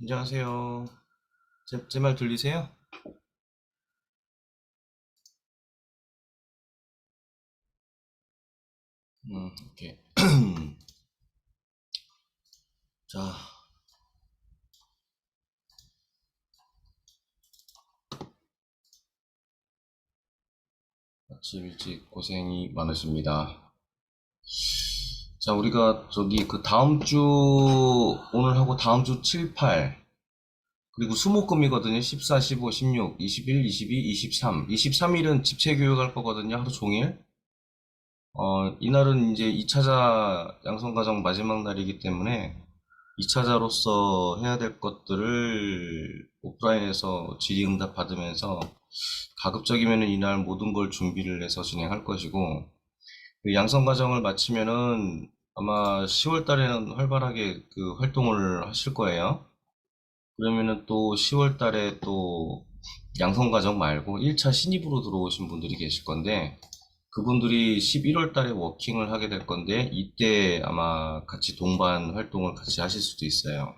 안녕하세요. 제 말 들리세요? 오케이. 자, 아침 일찍 고생이 많으십니다. 자, 우리가 저기 그 다음 주, 오늘 하고 다음 주 7, 8, 그리고 수목금이거든요. 14, 15, 16, 21, 22, 23. 23일은 집체 교육할 거거든요. 하루 종일. 이날은 이제 2차자 양성과정 마지막 날이기 때문에 2차자로서 해야 될 것들을 오프라인에서 질의응답 받으면서 가급적이면 이날 모든 걸 준비를 해서 진행할 것이고, 그 양성과정을 마치면은 아마 10월 달에는 활발하게 그 활동을 하실 거예요. 그러면은 또 10월 달에 또 양성과정 말고 1차 신입으로 들어오신 분들이 계실 건데, 그분들이 11월 달에 워킹을 하게 될 건데, 이때 아마 같이 동반 활동을 같이 하실 수도 있어요.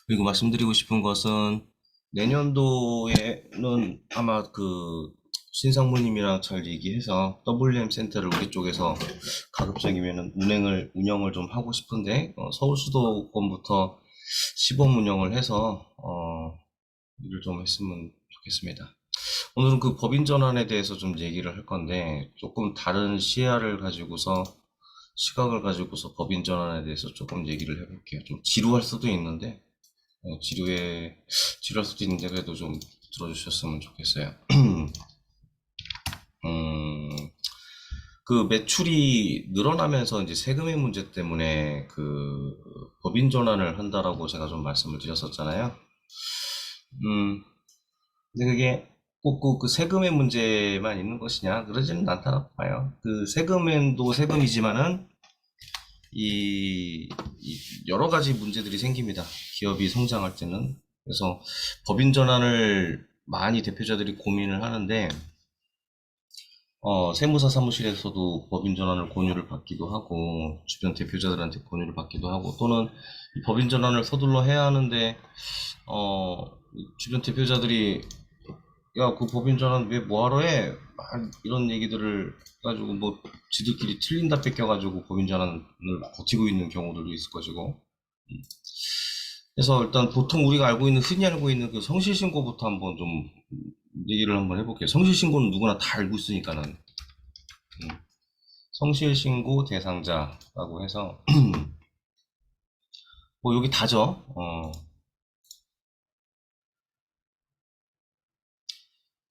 그리고 말씀드리고 싶은 것은 내년도에는 아마 그 신상무님이랑 잘 얘기해서 WM 센터를 우리 쪽에서 가급적이면 운영을 좀 하고 싶은데, 서울 수도권부터 시범 운영을 해서 일을 좀 했으면 좋겠습니다. 오늘은 그 법인 전환에 대해서 좀 얘기를 할 건데, 조금 다른 시야를 가지고서 시각을 가지고서 법인 전환에 대해서 조금 얘기를 해볼게요. 좀 지루할 수도 있는데, 지루할 수도 있는데 그래도 좀 들어주셨으면 좋겠어요. 음, 그 매출이 늘어나면서 이제 세금의 문제 때문에 그 법인 전환을 한다라고 제가 좀 말씀을 드렸었잖아요. 음, 근데 그게 꼭 그 세금의 문제만 있는 것이냐? 그러지는 않다고 봐요. 그 세금도 세금이지만은 이 여러 가지 문제들이 생깁니다. 기업이 성장할 때는. 그래서 법인 전환을 많이 대표자들이 고민을 하는데, 세무사 사무실에서도 법인 전환을 권유를 받기도 하고, 주변 대표자들한테 권유를 받기도 하고, 또는 이 법인 전환을 서둘러 해야 하는데, 주변 대표자들이 야, 그 법인 전환 왜 뭐하러 해? 막 이런 얘기들을 가지고 뭐 지들끼리 틀린다 뺏겨가지고 법인 전환을 버티고 있는 경우들도 있을 것이고. 그래서 일단 보통 우리가 흔히 알고 있는 그 성실신고부터 한번 좀 얘기를 한번 해볼게요. 성실신고는 누구나 다 알고 있으니까는. 성실신고 대상자라고 해서 뭐 여기 다죠.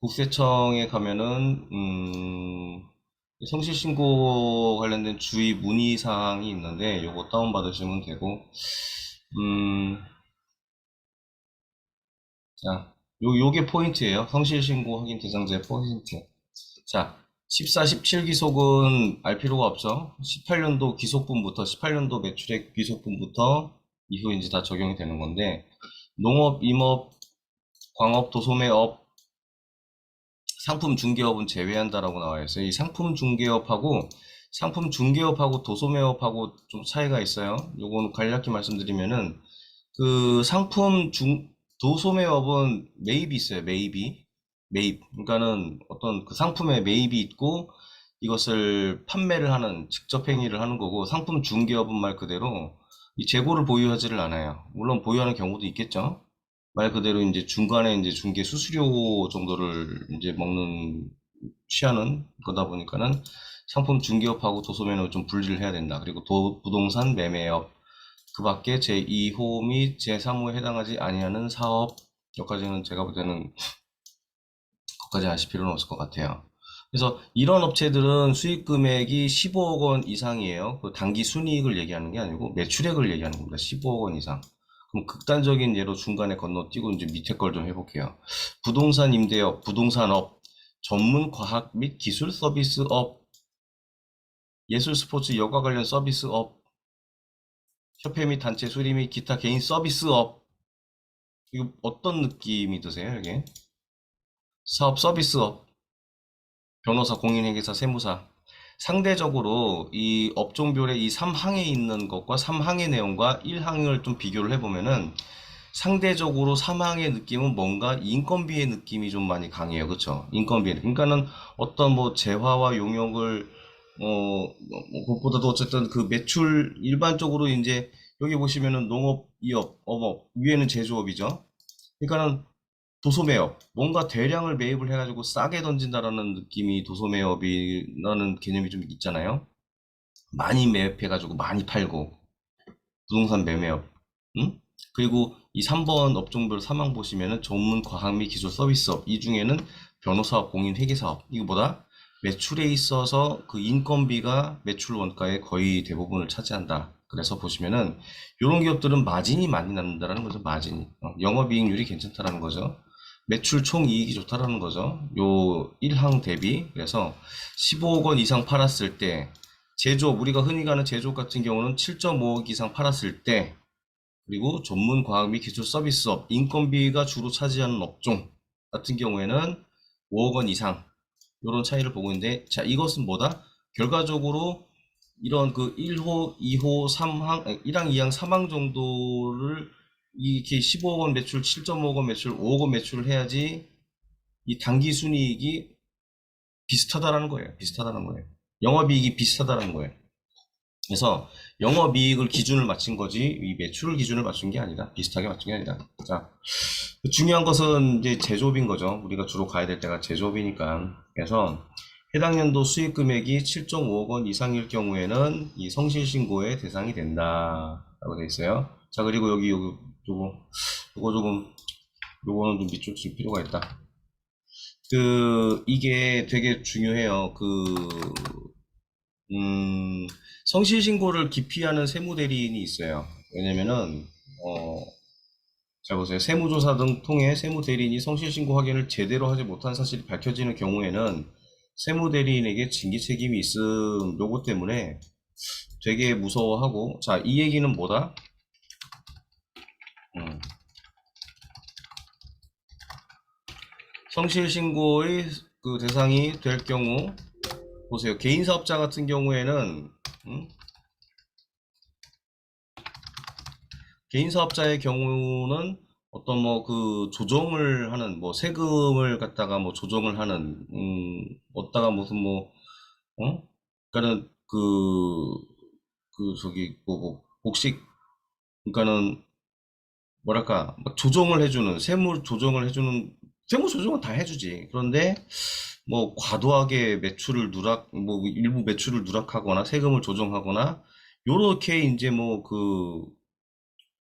국세청에 가면은 성실신고 관련된 주의 문의사항이 있는데 요거 다운받으시면 되고, 음, 자, 요게 포인트예요. 성실신고 확인 대상자의 포인트. 자, 14, 17 기속은 알 필요가 없죠. 18년도 기속분부터, 18년도 매출액 기속분부터 이후 이제 다 적용이 되는 건데, 농업, 임업, 광업, 도소매업, 상품 중개업은 제외한다라고 나와 있어요. 이 상품 중개업하고 도소매업하고 좀 차이가 있어요. 요거는 간략히 말씀드리면은 그 도소매업은 매입이 있어요. 매입. 그러니까는 어떤 그 상품에 매입이 있고 이것을 판매를 하는 직접 행위를 하는 거고, 상품 중개업은 말 그대로 이 재고를 보유하지를 않아요. 물론 보유하는 경우도 있겠죠. 말 그대로 이제 중간에 이제 중개 수수료 정도를 이제 취하는 거다 보니까는 상품 중개업하고 도소매는 좀 분리를 해야 된다. 그리고 부동산 매매업, 그 밖에 제2호 및 제3호에 해당하지 아니하는 사업, 여기까지는 제가 볼 때는 거기까지 아실 필요는 없을 것 같아요. 그래서 이런 업체들은 수익 금액이 15억 원 이상이에요. 그 단기 순이익을 얘기하는 게 아니고 매출액을 얘기하는 겁니다. 15억 원 이상. 그럼 극단적인 예로 중간에 건너뛰고 이제 밑에 걸 좀 해볼게요. 부동산 임대업, 부동산업, 전문 과학 및 기술 서비스업, 예술 스포츠 여가 관련 서비스업, 협회 및 단체 수리 및 기타 개인 서비스업. 이거 어떤 느낌이 드세요, 이게? 사업 서비스업, 변호사, 공인회계사, 세무사. 상대적으로 이 업종별의 이 3항에 있는 것과 3항의 내용과 1항을 좀 비교를 해보면은 상대적으로 3항의 느낌은 뭔가 인건비의 느낌이 좀 많이 강해요. 그쵸? 인건비. 그러니까는 어떤 뭐 재화와 용역을 그것보다도 어쨌든 그 매출 일반적으로 이제 여기 보시면은 농업, 이업, 어업, 위에는 제조업이죠. 그러니까는 도소매업, 뭔가 대량을 매입을 해가지고 싸게 던진다라는 느낌이 도소매업이라는 개념이 좀 있잖아요. 많이 매입해가지고 많이 팔고, 부동산 매매업. 응? 그리고 이 3번 업종별 사망 보시면은 전문 과학 및 기술 서비스업, 이 중에는 변호사업, 공인 회계사업, 이거 보다 매출에 있어서 그 인건비가 매출 원가의 거의 대부분을 차지한다. 그래서 보시면은 이런 기업들은 마진이 많이 남는다라는 거죠. 마진이. 영업이익률이 괜찮다라는 거죠. 매출 총이익이 좋다라는 거죠. 요 1항 대비. 그래서 15억 원 이상 팔았을 때 제조업, 우리가 흔히 가는 제조업 같은 경우는 7.5억 이상 팔았을 때, 그리고 전문 과학 및 기술 서비스업, 인건비가 주로 차지하는 업종 같은 경우에는 5억 원 이상, 이런 차이를 보고 있는데, 자, 이것은 뭐다? 결과적으로 이런 그 1호, 2호, 3항, 1항, 2항, 3항 정도를 이렇게 15억 원 매출, 7.5억 원 매출, 5억 원 매출을 해야지 이 당기 순이익이 비슷하다라는 거예요. 비슷하다는 거예요. 영업이익이 비슷하다는 거예요. 그래서 영업이익을 기준을 맞춘 거지 이 매출 기준을 맞춘 게 아니다. 비슷하게 맞춘 게 아니다. 자, 중요한 것은 이제 제조업인 거죠. 우리가 주로 가야 될 때가 제조업이니까. 그래서 해당 연도 수익 금액이 7.5억 원 이상일 경우에는 이 성실신고의 대상이 된다라고 되어 있어요. 자, 그리고 요거 조금, 요거는 좀 밑줄 칠 필요가 있다. 이게 되게 중요해요. 음, 성실신고를 기피하는 세무대리인이 있어요. 왜냐면은, 어, 잘 보세요. 세무조사 등 통해 세무대리인이 성실신고 확인을 제대로 하지 못한 사실이 밝혀지는 경우에는 세무대리인에게 징계 책임이 있음, 요거 때문에 되게 무서워하고, 자, 이 얘기는 뭐다? 음, 성실신고의 그 대상이 될 경우, 보세요. 개인사업자 같은 경우에는, 음, 개인 사업자의 경우는 어떤 뭐 그 조정을 하는 뭐 세금을 갖다가 뭐 조정을 하는 어디다가 무슨 뭐 그러니까는 저기 뭐 복식 그러니까는 뭐랄까 막 조정을 해주는 세무 조정을 해주는 세무 조정은 다 해주지. 그런데 뭐 과도하게 매출을 누락 뭐 일부 매출을 누락하거나 세금을 조정하거나 요렇게 이제 뭐그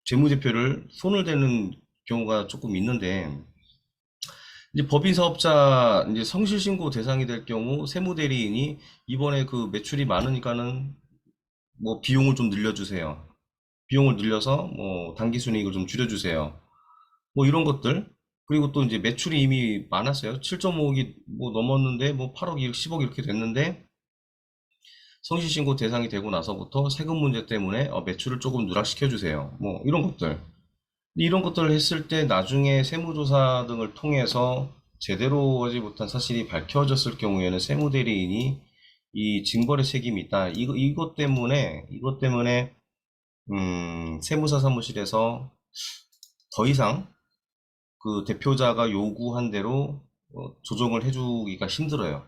재무제표를 손을 대는 경우가 조금 있는데, 이제 법인 사업자 이제 성실신고 대상이 될 경우 세무대리인이 이번에 그 매출이 많으니까는 뭐 비용을 좀 늘려주세요. 비용을 늘려서 뭐 당기순이익을 좀 줄여주세요. 뭐 이런 것들. 그리고 또 이제 매출이 이미 많았어요. 7.5억이 뭐 넘었는데 뭐 8억, 10억 이렇게 됐는데 성실신고 대상이 되고 나서부터 세금 문제 때문에 매출을 조금 누락시켜 주세요. 뭐 이런 것들. 이런 것들을 했을 때 나중에 세무조사 등을 통해서 제대로 하지 못한 사실이 밝혀졌을 경우에는 세무대리인이 이 징벌의 책임이 있다. 이것 때문에, 세무사 사무실에서 더 이상 그 대표자가 요구한 대로 조정을 해주기가 힘들어요.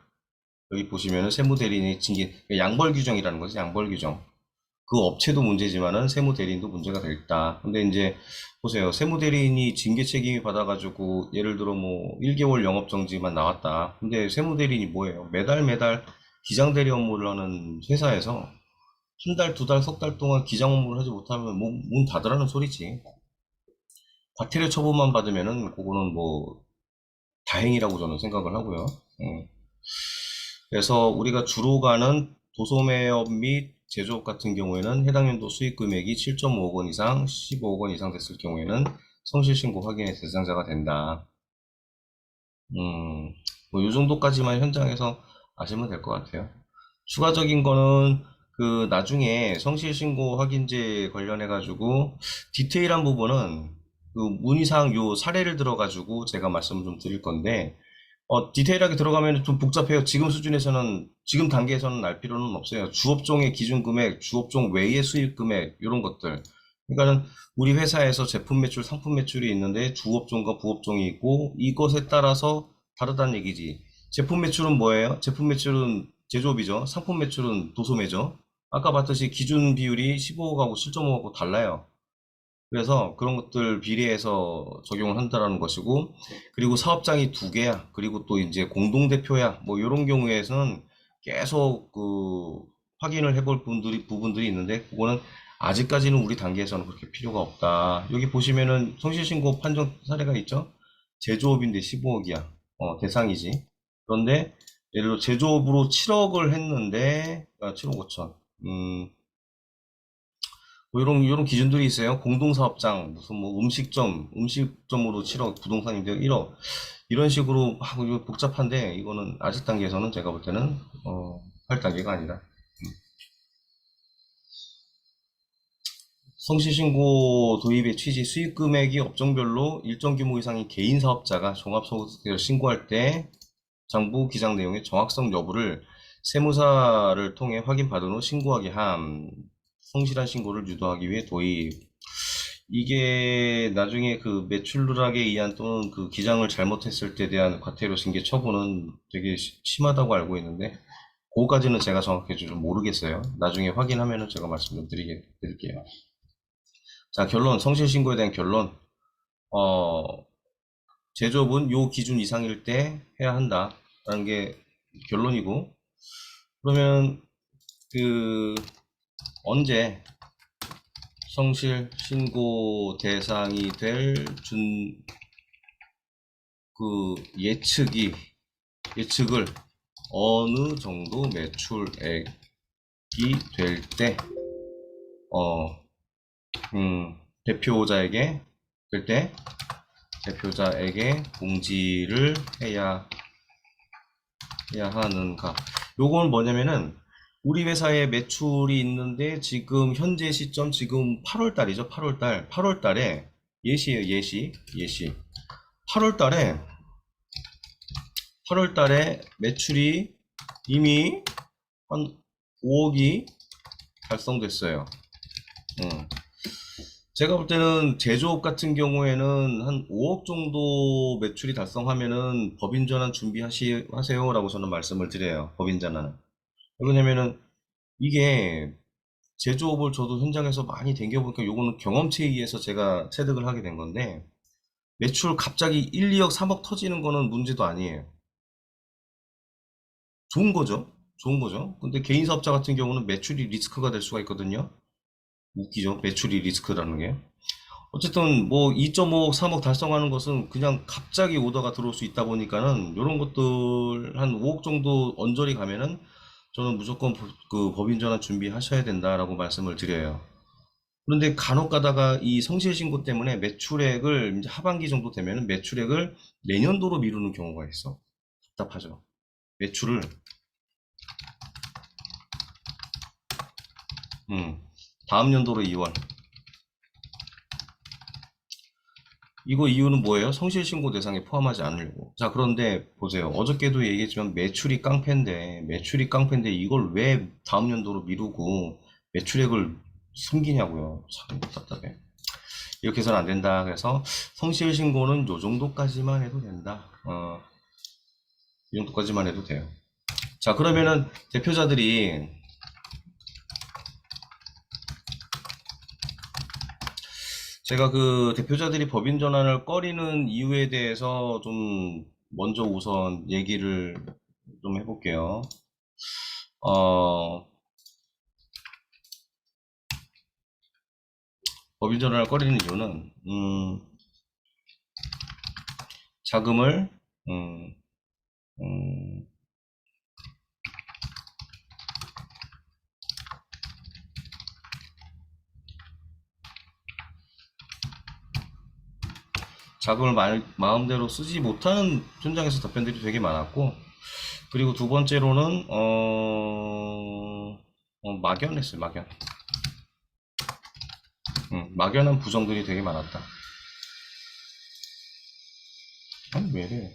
여기 보시면은 세무대리인의 징계, 양벌 규정이라는 거지, 양벌 규정. 그 업체도 문제지만은 세무대리인도 문제가 되겠다. 근데 이제 보세요. 세무대리인이 징계 책임이 받아가지고 예를 들어 뭐 1개월 영업정지만 나왔다. 근데 세무대리인이 뭐예요? 매달 매달 기장대리 업무를 하는 회사에서 한 달, 두 달, 석 달 동안 기장 업무를 하지 못하면 문 닫으라는 소리지. 과태료 처분만 받으면은 그거는 뭐 다행이라고 저는 생각을 하고요. 예. 그래서 우리가 주로 가는 도소매업 및 제조업 같은 경우에는 해당 연도 수익 금액이 7.5억 원 이상, 15억 원 이상 됐을 경우에는 성실신고 확인의 대상자가 된다. 뭐, 요 정도까지만 현장에서 아시면 될 것 같아요. 추가적인 거는, 나중에 성실신고 확인제 관련해가지고, 디테일한 부분은, 문의사항 요 사례를 들어가지고 제가 말씀을 좀 드릴 건데, 디테일하게 들어가면 좀 복잡해요. 지금 수준에서는, 지금 단계에서는 알 필요는 없어요. 주업종의 기준 금액, 주업종 외의 수익 금액, 이런 것들. 그러니까는 우리 회사에서 제품 매출, 상품 매출이 있는데 주업종과 부업종이 있고 이것에 따라서 다르다는 얘기지. 제품 매출은 뭐예요? 제품 매출은 제조업이죠. 상품 매출은 도소매죠. 아까 봤듯이 기준 비율이 15억하고 7.5억하고 달라요. 그래서 그런 것들 비례해서 적용을 한다라는 것이고, 그리고 사업장이 두 개야. 그리고 또 이제 공동대표야. 뭐 이런 경우에서는 계속 확인을 해볼 부분들이 있는데, 그거는 아직까지는 우리 단계에서는 그렇게 필요가 없다. 여기 보시면은 성실신고 판정 사례가 있죠? 제조업인데 15억이야. 대상이지. 그런데 예를 들어 제조업으로 7억을 했는데, 7억 5천. 뭐 이런 기준들이 있어요. 공동사업장, 무슨 뭐 음식점으로 7억, 부동산인데 1억. 이런 식으로 막 이거 복잡한데, 이거는 아직 단계에서는 제가 볼 때는, 할 단계가 아니다. 성실신고 도입의 취지, 수익 금액이 업종별로 일정 규모 이상의 개인 사업자가 종합소득세를 신고할 때 장부 기장 내용의 정확성 여부를 세무사를 통해 확인받은 후 신고하게 함. 성실한 신고를 유도하기 위해 도입. 이게 나중에 그 매출 누락에 의한 또는 그 기장을 잘못했을 때 대한 과태료 징계 처분은 되게 심하다고 알고 있는데, 그거까지는 제가 정확히 좀 모르겠어요. 나중에 확인하면은 제가 말씀 좀 드릴게요. 자, 결론, 성실신고에 대한 결론. 어, 제조업은 요 기준 이상일 때 해야 한다라는 게 결론이고, 그러면 그 언제 성실신고 대상이 될 예측을 어느 정도 매출액이 될 때, 어, 대표자에게, 그때 대표자에게 공지를 해야 하는가. 요건 뭐냐면은, 우리 회사에 매출이 있는데, 지금 현재 시점, 지금 8월 달이죠. 8월 달. 8월 달에, 예시예요, 예시. 8월 달에, 8월 달에 매출이 이미 한 5억이 달성됐어요. 제가 볼 때는 제조업 같은 경우에는 한 5억 정도 매출이 달성하면은 법인 전환 준비하세요라고 저는 말씀을 드려요. 법인 전환은. 왜냐면은 이게 제조업을 저도 현장에서 많이 댕겨보니까 요거는 경험치에 의해서 제가 체득을 하게 된 건데, 매출 갑자기 1, 2억, 3억 터지는 거는 문제도 아니에요. 좋은 거죠. 좋은 거죠. 근데 개인 사업자 같은 경우는 매출이 리스크가 될 수가 있거든요. 웃기죠. 매출이 리스크라는 게. 어쨌든 뭐 2.5억, 3억 달성하는 것은 그냥 갑자기 오더가 들어올 수 있다 보니까는 이런 것들 한 5억 정도 언저리 가면은 저는 무조건 그 법인 전환 준비하셔야 된다라고 말씀을 드려요. 그런데 간혹 가다가 이 성실신고 때문에 매출액을 이제 하반기 정도 되면은 매출액을 내년도로 미루는 경우가 있어. 답답하죠. 매출을 다음 연도로 2월. 이거 이유는 뭐예요? 성실신고 대상에 포함하지 않으려고. 자, 그런데 보세요. 어저께도 얘기했지만 매출이 깡패인데 이걸 왜 다음 연도로 미루고 매출액을 숨기냐고요. 참 답답해. 이렇게 해서는 안 된다. 그래서 성실신고는 요 정도까지만 해도 된다. 이 정도까지만 해도 돼요. 자, 그러면은 대표자들이 제가 그 대표자들이 법인 전환을 꺼리는 이유에 대해서 좀 먼저 우선 얘기를 좀 해볼게요. 어, 법인 전환을 꺼리는 이유는 자금을 음, 음, 자금을 마음대로 쓰지 못하는 현장에서 답변들이 되게 많았고, 그리고 두 번째로는 막연했어요. 막연한 부정들이 되게 많았다. 아니 왜 이래?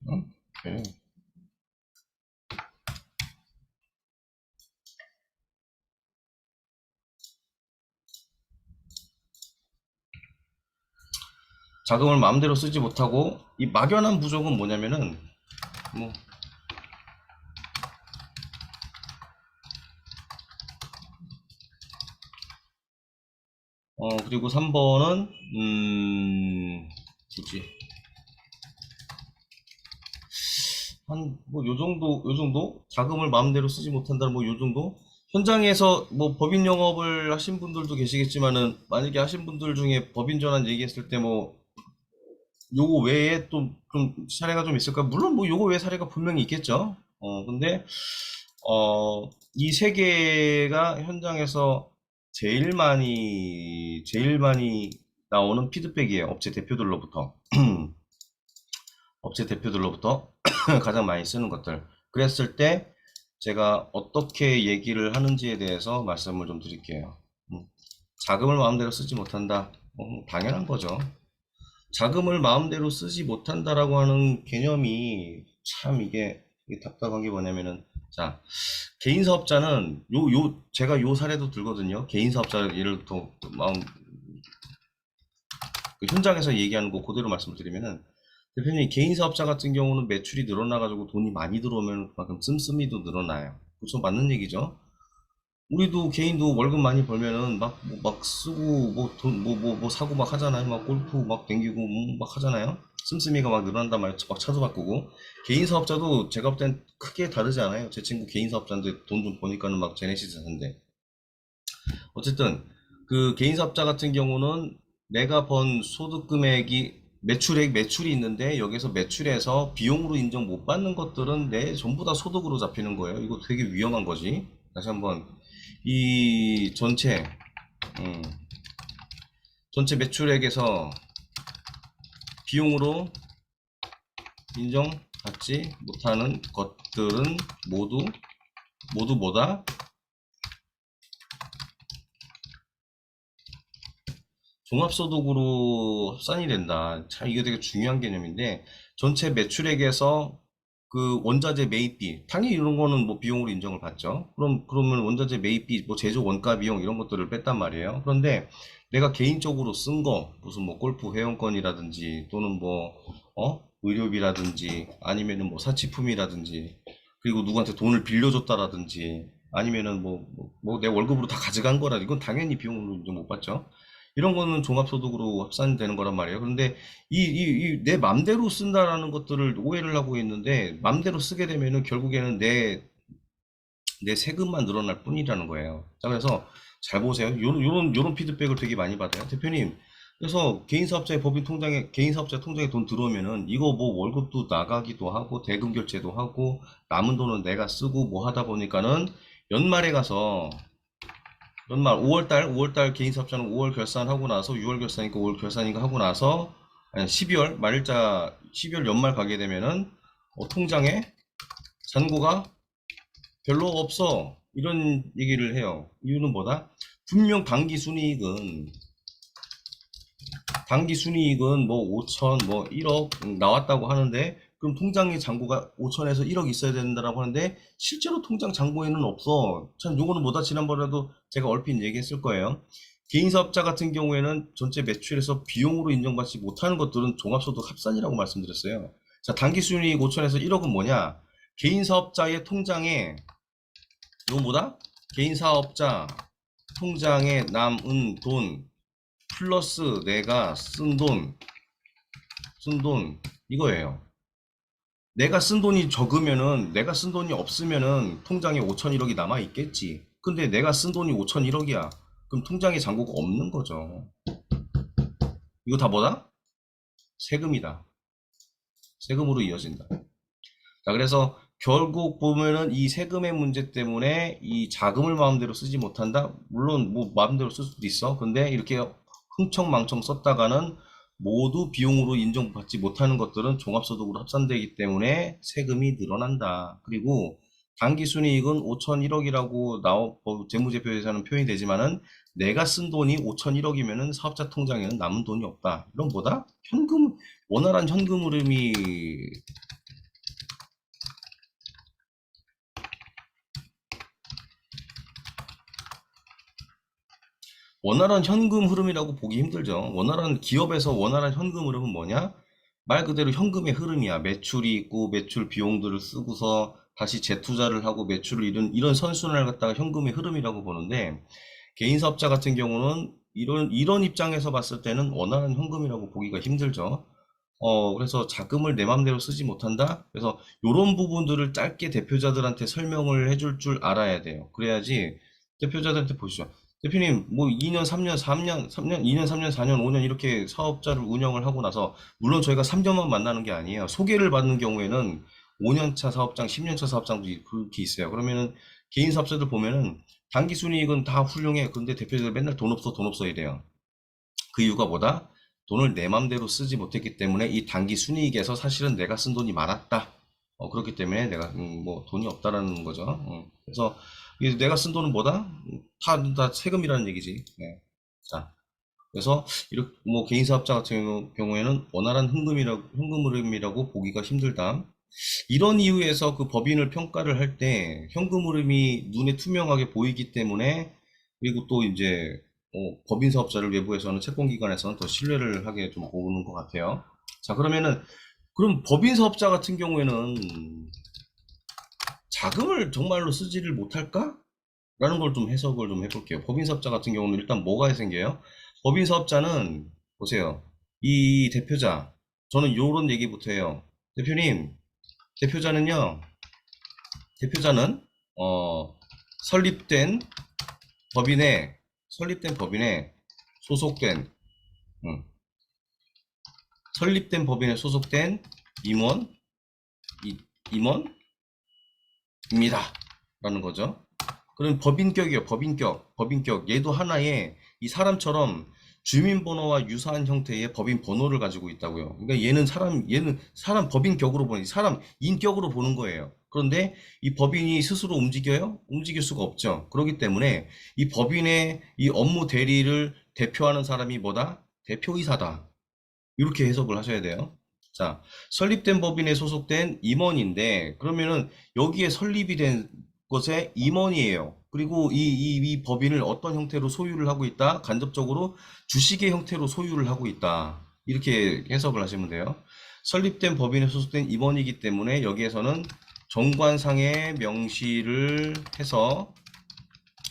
응? 왜? 자금을 마음대로 쓰지 못하고, 이 막연한 부족은 뭐냐면은 뭐 그리고 3번은 굳이 한 뭐 요 정도 자금을 마음대로 쓰지 못한다는 뭐 요 정도. 현장에서 뭐 법인 영업을 하신 분들도 계시겠지만은, 만약에 하신 분들 중에 법인 전환 얘기했을 때 뭐 요거 외에 또 좀 사례가 좀 있을까? 물론 뭐 요거 외에 사례가 분명히 있겠죠. 근데 이 세 개가 현장에서 제일 많이 나오는 피드백이에요. 업체 대표들로부터 가장 많이 쓰는 것들. 그랬을 때 제가 어떻게 얘기를 하는지에 대해서 말씀을 좀 드릴게요. 자금을 마음대로 쓰지 못한다. 당연한 거죠. 자금을 마음대로 쓰지 못한다라고 하는 개념이 참 이게 답답한 게 뭐냐면은, 자, 개인 사업자는 제가 요 사례도 들거든요. 개인 사업자 예를 들어 그 현장에서 얘기하는 거 그대로 말씀드리면은, 대표님 개인 사업자 같은 경우는 매출이 늘어나가지고 돈이 많이 들어오면 그만큼 씀씀이도 늘어나요. 그쵸? 맞는 얘기죠. 우리도 개인도 월급 많이 벌면은 막 쓰고 뭐 돈 뭐 사고 막 하잖아요. 막 골프 막 댕기고 막 하잖아요. 씀씀이가 막 늘어난단 말이에요. 막 차도 바꾸고. 개인 사업자도 제가 볼 땐 크게 다르지 않아요. 제 친구 개인 사업자인데 돈 좀 버니까는 막 제네시스 하는데. 어쨌든 그 개인 사업자 같은 경우는 내가 번 소득 금액이 매출이 있는데, 여기서 매출에서 비용으로 인정 못 받는 것들은 내 전부 다 소득으로 잡히는 거예요. 이거 되게 위험한 거지. 다시 한번 이 음, 전체 매출액에서 비용으로 인정받지 못하는 것들은 모두 뭐다? 종합소득으로 합산이 된다. 참 이게 되게 중요한 개념인데, 전체 매출액에서 그 원자재 매입비, 당연히 이런 거는 뭐 비용으로 인정을 받죠. 그러면 원자재 매입비, 뭐 제조 원가 비용 이런 것들을 뺐단 말이에요. 그런데 내가 개인적으로 쓴 거, 무슨 뭐 골프 회원권이라든지 또는 뭐 의료비라든지 아니면은 뭐 사치품이라든지, 그리고 누구한테 돈을 빌려줬다라든지 아니면은 뭐 내 월급으로 다 가져간 거라, 이건 당연히 비용으로 인정 못 받죠. 이런 거는 종합소득으로 합산되는 거란 말이에요. 그런데 내 맘대로 쓴다라는 것들을 오해를 하고 있는데, 맘대로 쓰게 되면은 결국에는 내 세금만 늘어날 뿐이라는 거예요. 자, 그래서 잘 보세요. 요런 피드백을 되게 많이 받아요. 대표님, 그래서 개인 사업자 통장에 돈 들어오면은 이거 뭐 월급도 나가기도 하고 대금 결제도 하고 남은 돈은 내가 쓰고 뭐 하다 보니까는 연말에 가서, 연말 5월달 개인 사업자는 5월 결산하고 나서 6월 결산이니까 5월 결산인가 하고 나서, 아니 12월 말일자 12월 연말 가게 되면은 통장에 잔고가 별로 없어, 이런 얘기를 해요. 이유는 뭐다? 분명 당기 순이익은 뭐 5천 뭐 1억 나왔다고 하는데, 그럼 통장의 잔고가 5천에서 1억 있어야 된다라고 하는데 실제로 통장 잔고에는 없어. 참 요거는 뭐다, 지난번에도 제가 얼핏 얘기했을 거예요. 개인 사업자 같은 경우에는 전체 매출에서 비용으로 인정받지 못하는 것들은 종합소득 합산이라고 말씀드렸어요. 자, 당기순이익 5천에서 1억은 뭐냐? 개인 사업자의 통장에, 이거 뭐다? 개인 사업자 통장에 남은 돈 플러스 내가 쓴 돈 이거예요. 내가 쓴 돈이 없으면은 통장에 5천 1억이 남아 있겠지. 근데 내가 쓴 돈이 5천 1억이야. 그럼 통장에 잔고가 없는 거죠. 이거 다 뭐다? 세금이다. 세금으로 이어진다. 자, 그래서 결국 보면은 이 세금의 문제 때문에 이 자금을 마음대로 쓰지 못한다. 물론 뭐 마음대로 쓸 수도 있어. 근데 이렇게 흥청망청 썼다가는 모두 비용으로 인정받지 못하는 것들은 종합소득으로 합산되기 때문에 세금이 늘어난다. 그리고 당기순이익은 5,001억이라고 재무제표에서는 표현이 되지만은 내가 쓴 돈이 5,001억이면은 사업자 통장에는 남은 돈이 없다. 이런 뭐다? 현금, 원활한 현금 흐름이 원활한 현금 흐름이라고 보기 힘들죠. 원활한 기업에서 원활한 현금 흐름은 뭐냐? 말 그대로 현금의 흐름이야. 매출이 있고 매출 비용들을 쓰고서 다시 재투자를 하고 매출을 이런 선순환을 갖다가 현금의 흐름이라고 보는데 개인 사업자 같은 경우는 이런 입장에서 봤을 때는 원활한 현금이라고 보기가 힘들죠. 그래서 자금을 내 맘대로 쓰지 못한다? 그래서 이런 부분들을 짧게 대표자들한테 설명을 해줄 줄 알아야 돼요. 그래야지 대표자들한테 보시죠. 대표님, 뭐 2년, 3년, 3년, 2년, 3년, 4년, 5년 이렇게 사업자를 운영을 하고 나서 물론 저희가 3년만 만나는 게 아니에요. 소개를 받는 경우에는 5년차 사업장, 10년차 사업장도 그렇게 있어요. 그러면은 개인 사업자들 보면은 단기 순이익은 다 훌륭해. 근데 대표자들 맨날 돈 없어, 돈 없어 이래요. 그 이유가 뭐다? 돈을 내 맘대로 쓰지 못했기 때문에 이 단기 순이익에서 사실은 내가 쓴 돈이 많았다. 그렇기 때문에 내가 뭐 돈이 없다라는 거죠. 그래서 내가 쓴 돈은 뭐다? 다 세금이라는 얘기지. 네. 자, 그래서 이렇게 뭐 개인 사업자 같은 경우에는 원활한 현금 흐름이라고 보기가 힘들다. 이런 이유에서 그 법인을 평가를 할 때 현금 흐름이 눈에 투명하게 보이기 때문에 그리고 또 이제 법인 사업자를 외부에서는 채권기관에서는 더 신뢰를 하게 좀 보는 것 같아요. 자, 그럼 법인 사업자 같은 경우에는 자금을 정말로 쓰지를 못할까? 라는 걸 좀 해석을 좀 해볼게요. 법인 사업자 같은 경우는 일단 뭐가 생겨요? 법인 사업자는 보세요. 이 대표자, 저는 요런 얘기부터 해요. 대표님, 대표자는요, 대표자는 설립된 법인에 소속된 음, 설립된 법인에 소속된 임원 임원입니다. 라는 거죠. 그럼 법인격이에요. 법인격. 얘도 하나의 이 사람처럼 주민번호와 유사한 형태의 법인 번호를 가지고 있다고요. 그러니까 얘는 사람 법인격으로 보는, 사람 인격으로 보는 거예요. 그런데 이 법인이 스스로 움직여요? 움직일 수가 없죠. 그렇기 때문에 이 법인의 이 업무 대리를 대표하는 사람이 뭐다? 대표이사다. 이렇게 해석을 하셔야 돼요. 자, 설립된 법인에 소속된 임원인데, 그러면은 여기에 설립이 된 것의 임원이에요. 그리고 이 법인을 어떤 형태로 소유를 하고 있다? 간접적으로 주식의 형태로 소유를 하고 있다. 이렇게 해석을 하시면 돼요. 설립된 법인에 소속된 임원이기 때문에 여기에서는 정관상의 명시를 해서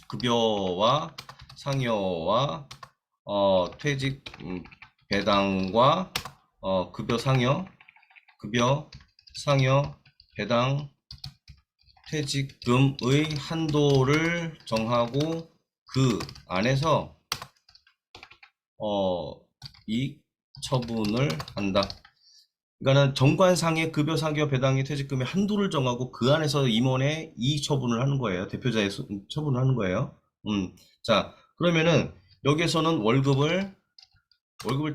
급여와 상여와 퇴직 배당과 급여 상여 배당 퇴직금의 한도를 정하고 그 안에서 이익 처분을 한다. 그러니까는 정관상의 급여 상여 배당의 퇴직금의 한도를 정하고 그 안에서 임원의 이익 처분을 하는 거예요. 대표자의 처분을 하는 거예요. 자, 그러면은 여기에서는 월급을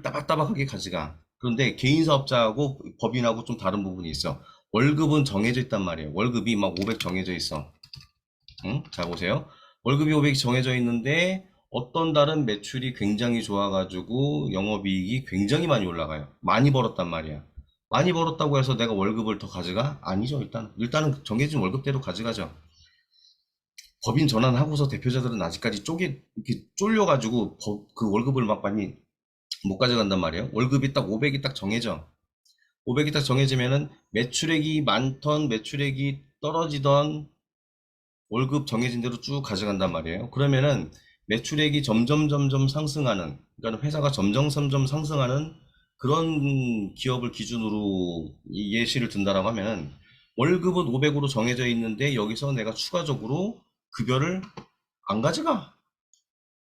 따박따박하게 가져가. 그런데 개인 사업자하고 법인하고 좀 다른 부분이 있어. 월급은 정해져 있단 말이에요. 월급이 막 500 정해져 있어. 응? 자, 보세요. 월급이 500이 정해져 있는데 어떤 달은 매출이 굉장히 좋아가지고 영업이익이 굉장히 많이 올라가요. 많이 벌었단 말이야. 많이 벌었다고 해서 내가 월급을 더 가져가? 아니죠. 일단은 정해진 월급대로 가져가죠. 법인 전환하고서 대표자들은 아직까지 이렇게 쫄려가지고 그 월급을 막 많이 못 가져간단 말이에요. 월급이 딱 500이 딱 정해져. 500이 딱 정해지면은 매출액이 많던 매출액이 떨어지던 월급 정해진 대로 쭉 가져간단 말이에요. 그러면은 매출액이 점점 상승하는, 그러니까 회사가 점점 상승하는 그런 기업을 기준으로 이 예시를 든다라고 하면은 월급은 500으로 정해져 있는데 여기서 내가 추가적으로 급여를 안 가져가.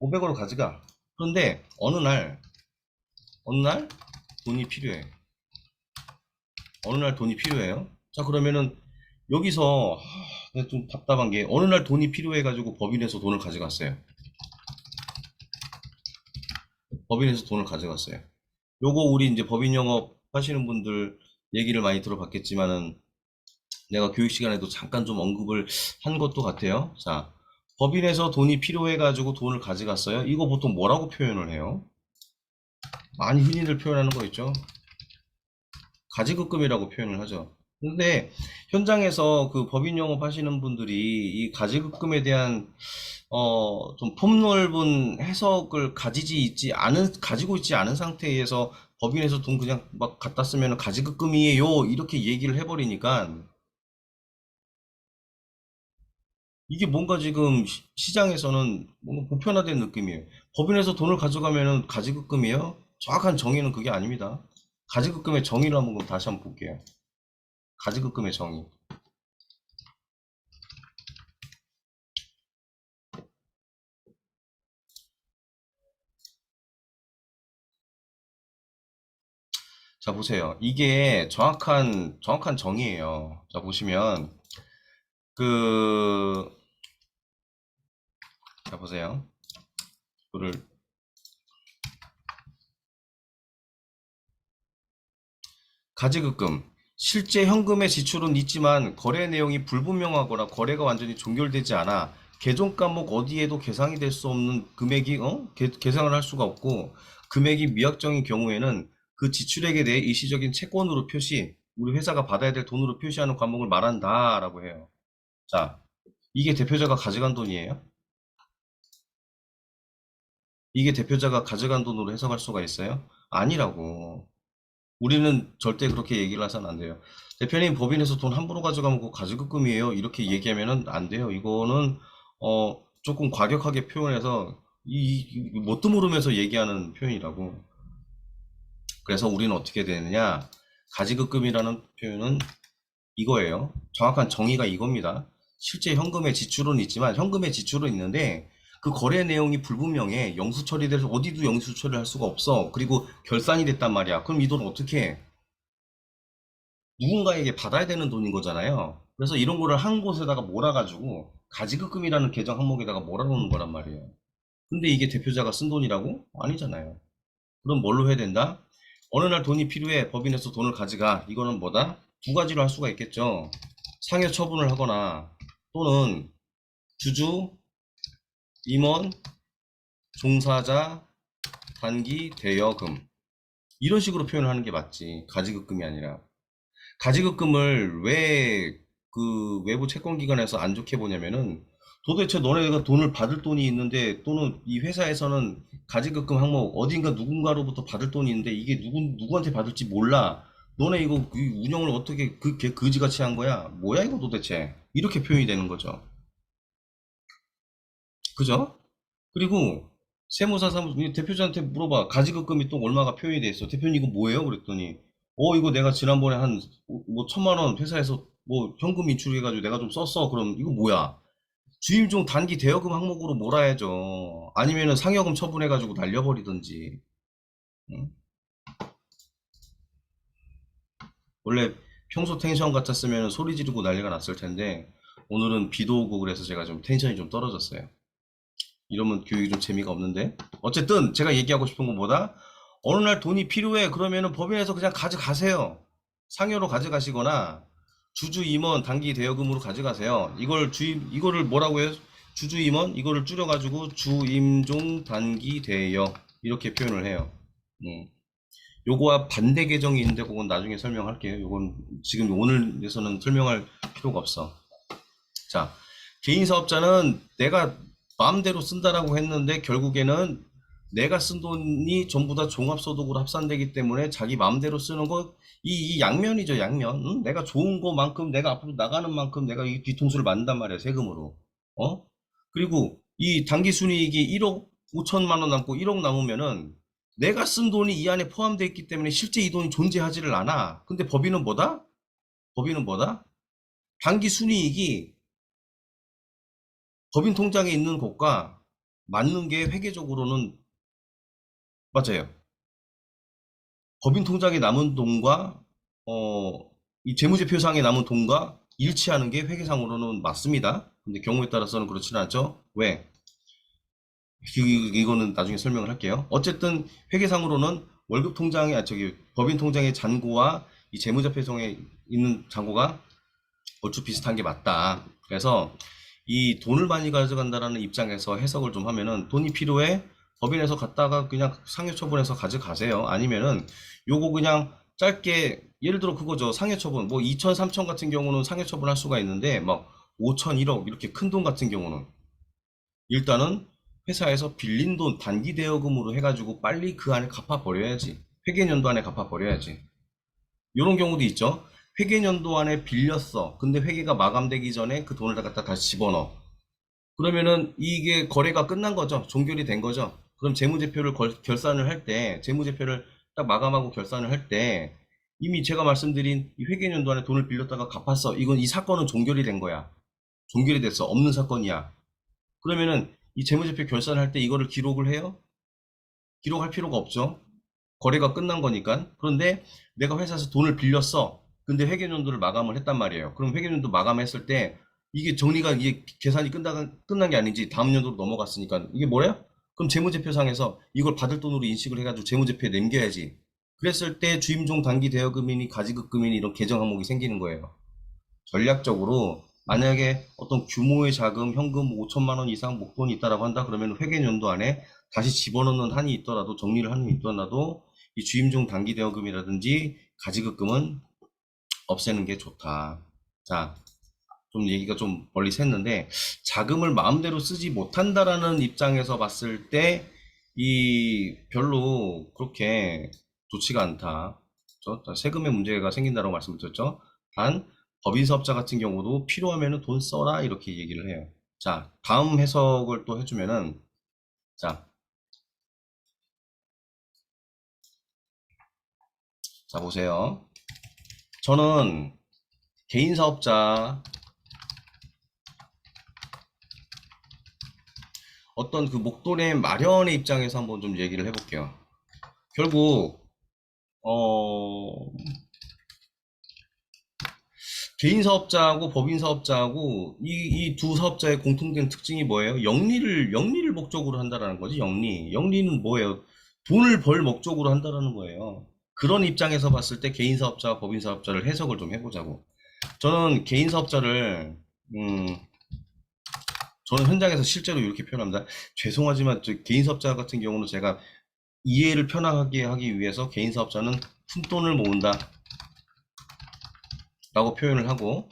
500으로 가져가. 그런데 어느 날 돈이 필요해. 어느 날 돈이 필요해요. 자, 그러면은 여기서 내가 좀 답답한 게 어느 날 돈이 필요해가지고 법인에서 돈을 가져갔어요. 법인에서 돈을 가져갔어요. 요거 우리 이제 법인 영업 하시는 분들 얘기를 많이 들어봤겠지만은 내가 교육 시간에도 잠깐 좀 언급을 한 것도 같아요. 자, 법인에서 돈이 필요해가지고 돈을 가져갔어요. 이거 보통 뭐라고 표현을 해요? 많이 흔히들 표현하는 거 있죠. 가지급금이라고 표현을 하죠. 근데 현장에서 그 법인 영업 하시는 분들이 이 가지급금에 대한 좀 폭넓은 해석을 가지고 있지 않은 상태에서 법인에서 돈 그냥 막 갖다 쓰면 가지급금이에요 이렇게 얘기를 해버리니까 이게 뭔가 지금 시장에서는 뭔가 보편화된 느낌이에요. 법인에서 돈을 가져가면은 가지급금이에요? 정확한 정의는 그게 아닙니다. 가지급금의 정의를 한번 그럼 다시 한번 볼게요. 가지급금의 정의. 자, 보세요. 이게 정확한 정의예요. 자, 보시면, 그, 자, 보세요. 이거를, 가지급금. 실제 현금의 지출은 있지만, 거래 내용이 불분명하거나 거래가 완전히 종결되지 않아, 계정 과목 어디에도 계상이 될 수 없는 금액이, 계상을 할 수가 없고, 금액이 미확정인 경우에는 그 지출액에 대해 일시적인 채권으로 우리 회사가 받아야 될 돈으로 표시하는 과목을 말한다라고 해요. 자, 이게 대표자가 가져간 돈이에요? 이게 대표자가 가져간 돈으로 해석할 수가 있어요? 아니라고. 우리는 절대 그렇게 얘기를 해서는 안 돼요. 대표님 법인에서 돈 함부로 가져가면 그거 가지급금이에요. 이렇게 얘기하면은 안 돼요. 이거는 조금 과격하게 표현해서 뭣도 모르면서 얘기하는 표현이라고. 그래서 우리는 어떻게 되느냐? 가지급금이라는 표현은 이거예요. 정확한 정의가 이겁니다. 실제 현금의 지출은 있지만 현금의 지출은 있는데 그 거래 내용이 불분명해. 영수 처리돼서 어디도 영수 처리를 할 수가 없어. 그리고 결산이 됐단 말이야. 그럼 이 돈을 어떻게 해? 누군가에게 받아야 되는 돈인 거잖아요. 그래서 이런 거를 한 곳에다가 몰아가지고 가지급금이라는 계정 항목에다가 몰아놓는 거란 말이에요. 근데 이게 대표자가 쓴 돈이라고? 아니잖아요. 그럼 뭘로 해야 된다? 어느 날 돈이 필요해. 법인에서 돈을 가져가. 이거는 뭐다? 두 가지로 할 수가 있겠죠. 상여 처분을 하거나 또는 주주, 임원, 종사자, 단기, 대여금 이런 식으로 표현을 하는 게 맞지. 가지급금이 아니라. 가지급금을 왜 그 외부 채권기관에서 안 좋게 보냐면은 도대체 너네가 돈을 받을 돈이 있는데 또는 이 회사에서는 가지급금 항목 어딘가 누군가로부터 받을 돈이 있는데 이게 누구한테 받을지 몰라. 너네 이거 그 운영을 어떻게 걔 그지같이 한 거야? 뭐야 이거 도대체? 이렇게 표현이 되는 거죠. 그죠? 그리고 대표자한테 물어봐. 가지급금이 또 얼마가 표현이 돼 있어. 대표님 이거 뭐예요? 그랬더니 이거 내가 지난번에 한 뭐 1,000만 원 회사에서 뭐 현금 인출해가지고 내가 좀 썼어. 그럼 이거 뭐야? 주임종 단기 대여금 항목으로 몰아야죠. 아니면은 상여금 처분해가지고 날려버리든지. 응? 원래 평소 텐션 같았으면 소리 지르고 난리가 났을 텐데 오늘은 비도 오고 그래서 제가 좀 텐션이 좀 떨어졌어요. 이러면 교육이 좀 재미가 없는데. 어쨌든 제가 얘기하고 싶은 건 뭐다? 어느 날 돈이 필요해. 그러면은 법인에서 그냥 가져가세요. 상여로 가져가시거나 주주 임원 단기 대여금으로 가져가세요. 이거를 뭐라고 해요? 주주 임원 이거를 줄여가지고 주임종 단기 대여 이렇게 표현을 해요. 음. 요거와 반대 계정이 있는데 그건 나중에 설명할게요. 요건 지금 오늘에서는 설명할 필요가 없어. 자, 개인 사업자는 내가 마음대로 쓴다라고 했는데 결국에는 내가 쓴 돈이 전부 다 종합소득으로 합산되기 때문에 자기 마음대로 쓰는 거, 이 양면이죠, 양면. 응? 내가 좋은 거만큼, 내가 앞으로 나가는 만큼 내가 이 뒤통수를 만단 말이야, 세금으로. 어? 그리고 이 당기 순이익이 1억 5천만 원 남고 1억 남으면은 내가 쓴 돈이 이 안에 포함되어 있기 때문에 실제 이 돈이 존재하지를 않아. 근데 법인은 뭐다? 법인은 뭐다? 당기 순이익이 법인 통장에 있는 것과 맞는 게 회계적으로는 맞아요. 법인 통장에 남은 돈과 이 재무제표상에 남은 돈과 일치하는 게 회계상으로는 맞습니다. 근데 경우에 따라서는 그렇지는 않죠. 왜? 이거는 나중에 설명을 할게요. 어쨌든 회계상으로는 월급 통장에, 법인 통장의 잔고와 이 재무제표성에 있는 잔고가 얼추 비슷한 게 맞다. 그래서 이 돈을 많이 가져간다라는 입장에서 해석을 좀 하면은 돈이 필요해? 법인에서 갔다가 그냥 상해처분해서 가져가세요. 아니면은 요거 그냥 짧게 예를 들어 그거죠. 상해처분 뭐 2천, 3천 같은 경우는 상해처분 할 수가 있는데 막 5천, 1억 이렇게 큰 돈 같은 경우는 일단은 회사에서 빌린 돈 단기 대여금으로 해가지고 빨리 그 안에 갚아버려야지. 회계연도 안에 갚아버려야지. 이런 경우도 있죠. 회계연도 안에 빌렸어. 근데 회계가 마감되기 전에 그 돈을 다 갖다 다시 집어넣어. 그러면은 이게 거래가 끝난 거죠. 종결이 된 거죠. 그럼 재무제표를 결산을 할 때, 재무제표를 딱 마감하고 결산을 할 때, 이미 제가 말씀드린 이 회계연도 안에 돈을 빌렸다가 갚았어. 이건 이 사건은 종결이 된 거야. 종결이 됐어. 없는 사건이야. 그러면은 이 재무제표 결산할 때 이거를 기록을 해요? 기록할 필요가 없죠. 거래가 끝난 거니까. 그런데 내가 회사에서 돈을 빌렸어. 근데 회계연도를 마감을 했단 말이에요. 그럼 회계연도 마감했을 때 이게 정리가 이게 계산이 끝난 게 아닌지 다음 연도로 넘어갔으니까 이게 뭐래요? 그럼 재무제표상에서 이걸 받을 돈으로 인식을 해가지고 재무제표에 남겨야지. 그랬을 때 주임종 단기 대여금이니 가지급금이니 이런 계정 항목이 생기는 거예요. 전략적으로 만약에 어떤 규모의 자금, 현금 5천만 원 이상 목돈이 있다라고 한다 그러면 회계연도 안에 다시 집어넣는 한이 있더라도 정리를 하는 한이 있더라도 이 주임종 단기 대여금이라든지 가지급금은 없애는 게 좋다. 자, 좀 얘기가 좀 멀리 샜는데 자금을 마음대로 쓰지 못한다라는 입장에서 봤을 때 이 별로 그렇게 좋지가 않다. 그렇죠? 세금의 문제가 생긴다고 말씀을 드렸죠. 단 법인사업자 같은 경우도 필요하면 돈 써라 이렇게 얘기를 해요. 자, 다음 해석을 또 해주면은 자, 자 보세요. 저는 개인사업자 어떤 그 목돈의 마련의 입장에서 한번 좀 얘기를 해볼게요. 결국 어, 개인 사업자하고 법인 사업자하고 이 두 사업자의 공통된 특징이 뭐예요? 영리를 목적으로 한다라는 거지, 영리. 영리는 뭐예요? 돈을 벌 목적으로 한다라는 거예요. 그런 입장에서 봤을 때 개인 사업자와 법인 사업자를 해석을 좀 해보자고. 저는 개인 사업자를, 저는 현장에서 실제로 이렇게 표현합니다. 죄송하지만 저 개인 사업자 같은 경우는 제가 이해를 편하게 하기 위해서 개인 사업자는 푼돈을 모은다 라고 표현을 하고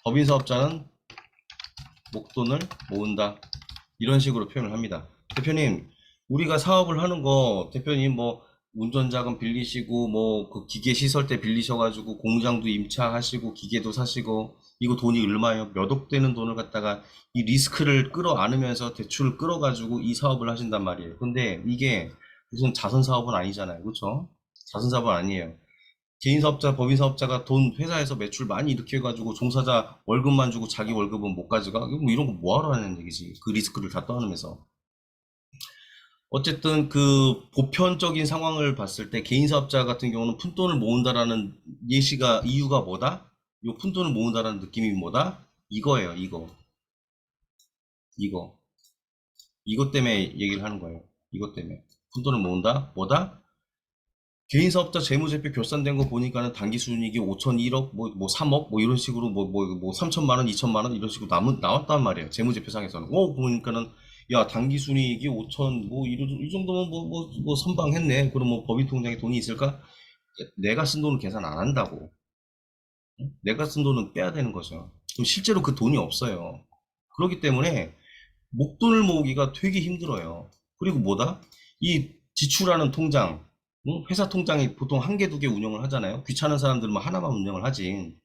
법인 사업자는 목돈을 모은다 이런 식으로 표현을 합니다. 대표님, 우리가 사업을 하는 거 대표님 뭐 운전자금 빌리시고 뭐 그 기계 시설대 빌리셔가지고 공장도 임차하시고 기계도 사시고 이거 돈이 얼마예요? 몇 억 되는 돈을 갖다가 이 리스크를 끌어안으면서 대출을 끌어가지고 이 사업을 하신단 말이에요. 근데 이게 무슨 자선 사업은 아니잖아요. 그렇죠? 자선 사업은 아니에요. 개인 사업자, 법인 사업자가 돈 회사에서 매출 많이 일으켜가지고 종사자 월급만 주고 자기 월급은 못 가져가? 뭐 이런 거 뭐하러 하는 얘기지? 그 리스크를 다 떠안으면서. 어쨌든 그 보편적인 상황을 봤을 때 개인 사업자 같은 경우는 푼돈을 모은다라는 이유가 뭐다? 요 푼돈을 모은다라는 느낌이 뭐다? 이거예요, 이거. 이거. 이것 때문에 얘기를 하는 거예요. 이것 때문에. 푼돈을 모은다? 뭐다? 개인 사업자 재무제표 결산된 거 보니까는 단기 순이익이 5천, 1억, 뭐 3억, 뭐 이런 식으로 뭐 3천만 원, 2천만 원 이런 식으로 나왔단 말이에요. 재무제표상에서는. 보니까는 야, 단기 순이익이 5천, 이 정도면 뭐 선방했네. 그럼 뭐 법인 통장에 돈이 있을까? 내가 쓴 돈은 계산 안 한다고. 응? 내가 쓴 돈은 빼야 되는 거죠. 그럼 실제로 그 돈이 없어요. 그렇기 때문에 목돈을 모으기가 되게 힘들어요. 그리고 뭐다? 이 지출하는 통장, 응? 회사 통장이 보통 한 개, 두 개 운영을 하잖아요. 귀찮은 사람들은 뭐 하나만 운영을 하지.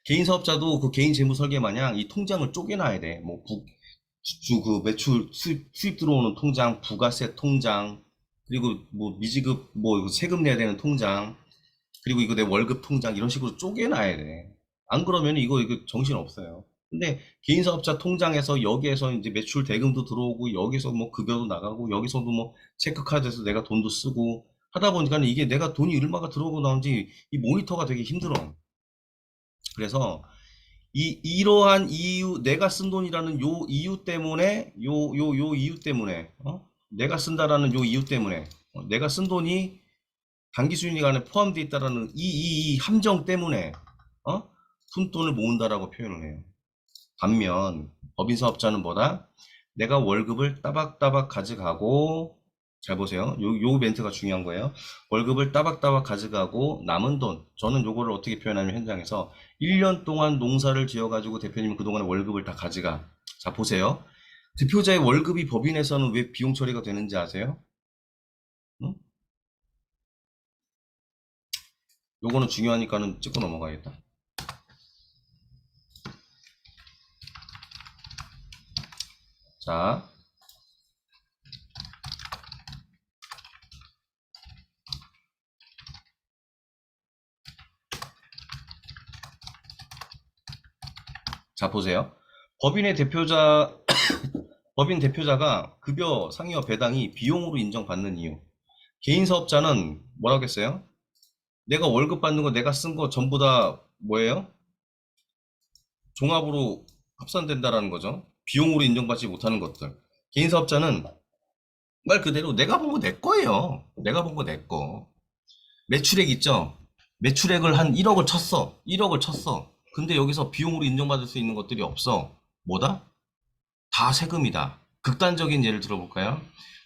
개인 사업자도 그 개인 재무 설계 마냥 이 통장을 쪼개놔야 돼. 뭐, 그 매출, 수입 들어오는 통장, 부가세 통장, 그리고 뭐 미지급, 뭐 이거 세금 내야 되는 통장, 그리고 이거 내 월급 통장 이런 식으로 쪼개놔야 돼. 안 그러면 이거 정신 없어요. 근데 개인 사업자 통장에서 여기에서 이제 매출 대금도 들어오고 여기서 뭐 급여도 나가고 여기서도 뭐 체크카드에서 내가 돈도 쓰고 하다 보니까 이게 내가 돈이 얼마가 들어오고 나온지 이 모니터가 되게 힘들어. 그래서 이러한 이유, 내가 쓴 돈이라는 요 이유 때문에, 요 이유 때문에, 내가 쓴다라는 요 이유 때문에, 내가 쓴 돈이 단기 수익률 안에 포함되어 있다라는 이 함정 때문에, 푼돈을 모은다라고 표현을 해요. 반면, 법인 사업자는 뭐다? 내가 월급을 따박따박 가져가고, 잘 보세요. 요 멘트가 중요한 거예요. 월급을 따박따박 가져가고 남은 돈, 저는 요거를 어떻게 표현하면 현장에서 1년 동안 농사를 지어가지고 대표님은 그동안에 월급을 다 가져가. 자, 보세요. 대표자의 월급이 법인에서는 왜 비용 처리가 되는지 아세요? 응? 요거는 중요하니까는 찍고 넘어가야겠다. 자, 자 보세요. 법인의 대표자, 법인 대표자가 급여 상여 배당이 비용으로 인정받는 이유. 개인 사업자는 뭐라고 했어요? 내가 월급 받는 거, 내가 쓴 거 전부 다 뭐예요? 종합으로 합산된다라는 거죠. 비용으로 인정받지 못하는 것들. 개인 사업자는 말 그대로 내가 본 거 내 거예요. 내가 본 거 내 거. 매출액 있죠? 매출액을 한 1억을 쳤어. 1억을 쳤어. 근데 여기서 비용으로 인정받을 수 있는 것들이 없어. 뭐다? 다 세금이다. 극단적인 예를 들어볼까요?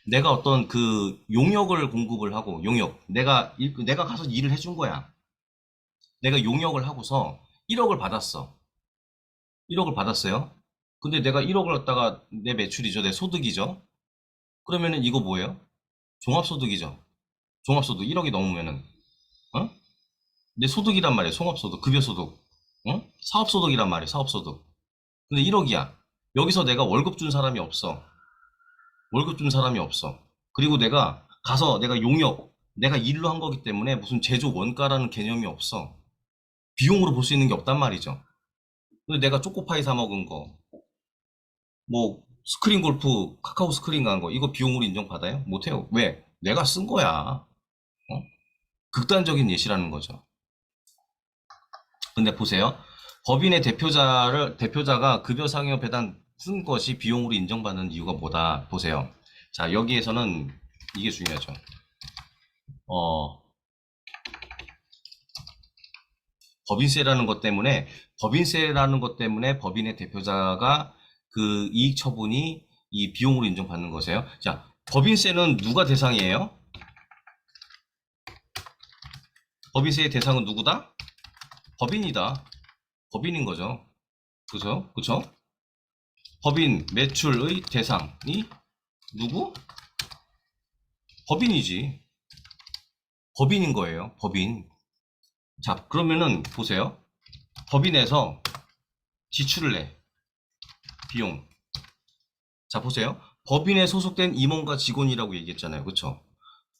내가 어떤 그 용역을 공급을 하고, 용역. 내가 가서 일을 해준 거야. 내가 용역을 하고서 1억을 받았어. 1억을 받았어요. 근데 내가 1억을 갖다가 내 매출이죠. 내 소득이죠. 그러면은 이거 뭐예요? 종합소득이죠. 종합소득 1억이 넘으면은, 어? 내 소득이란 말이에요. 종합소득, 급여소득. 사업소득이란 말이에요. 사업소득. 근데 1억이야. 여기서 내가 월급 준 사람이 없어. 월급 준 사람이 없어. 그리고 내가 가서 내가 용역, 내가 일로 한 거기 때문에 무슨 제조 원가라는 개념이 없어. 비용으로 볼 수 있는 게 없단 말이죠. 근데 내가 초코파이 사 먹은 거, 뭐 스크린 골프, 카카오 스크린 간 거, 이거 비용으로 인정받아요? 못해요. 왜? 내가 쓴 거야. 극단적인 예시라는 거죠. 근데 보세요. 법인의 대표자가 급여 상여 배당 쓴 것이 비용으로 인정받는 이유가 뭐다. 보세요. 자, 여기에서는 이게 중요하죠. 법인세라는 것 때문에 법인의 대표자가 그 이익 처분이 이 비용으로 인정받는 것이에요. 자, 법인세는 누가 대상이에요? 법인세의 대상은 누구다? 법인이다. 법인인 거죠. 그죠? 그죠? 법인 매출의 대상이 누구? 법인이지. 법인인 거예요. 법인. 자, 그러면은 보세요. 법인에서 지출을 내. 비용. 자, 보세요. 법인에 소속된 임원과 직원이라고 얘기했잖아요. 그쵸?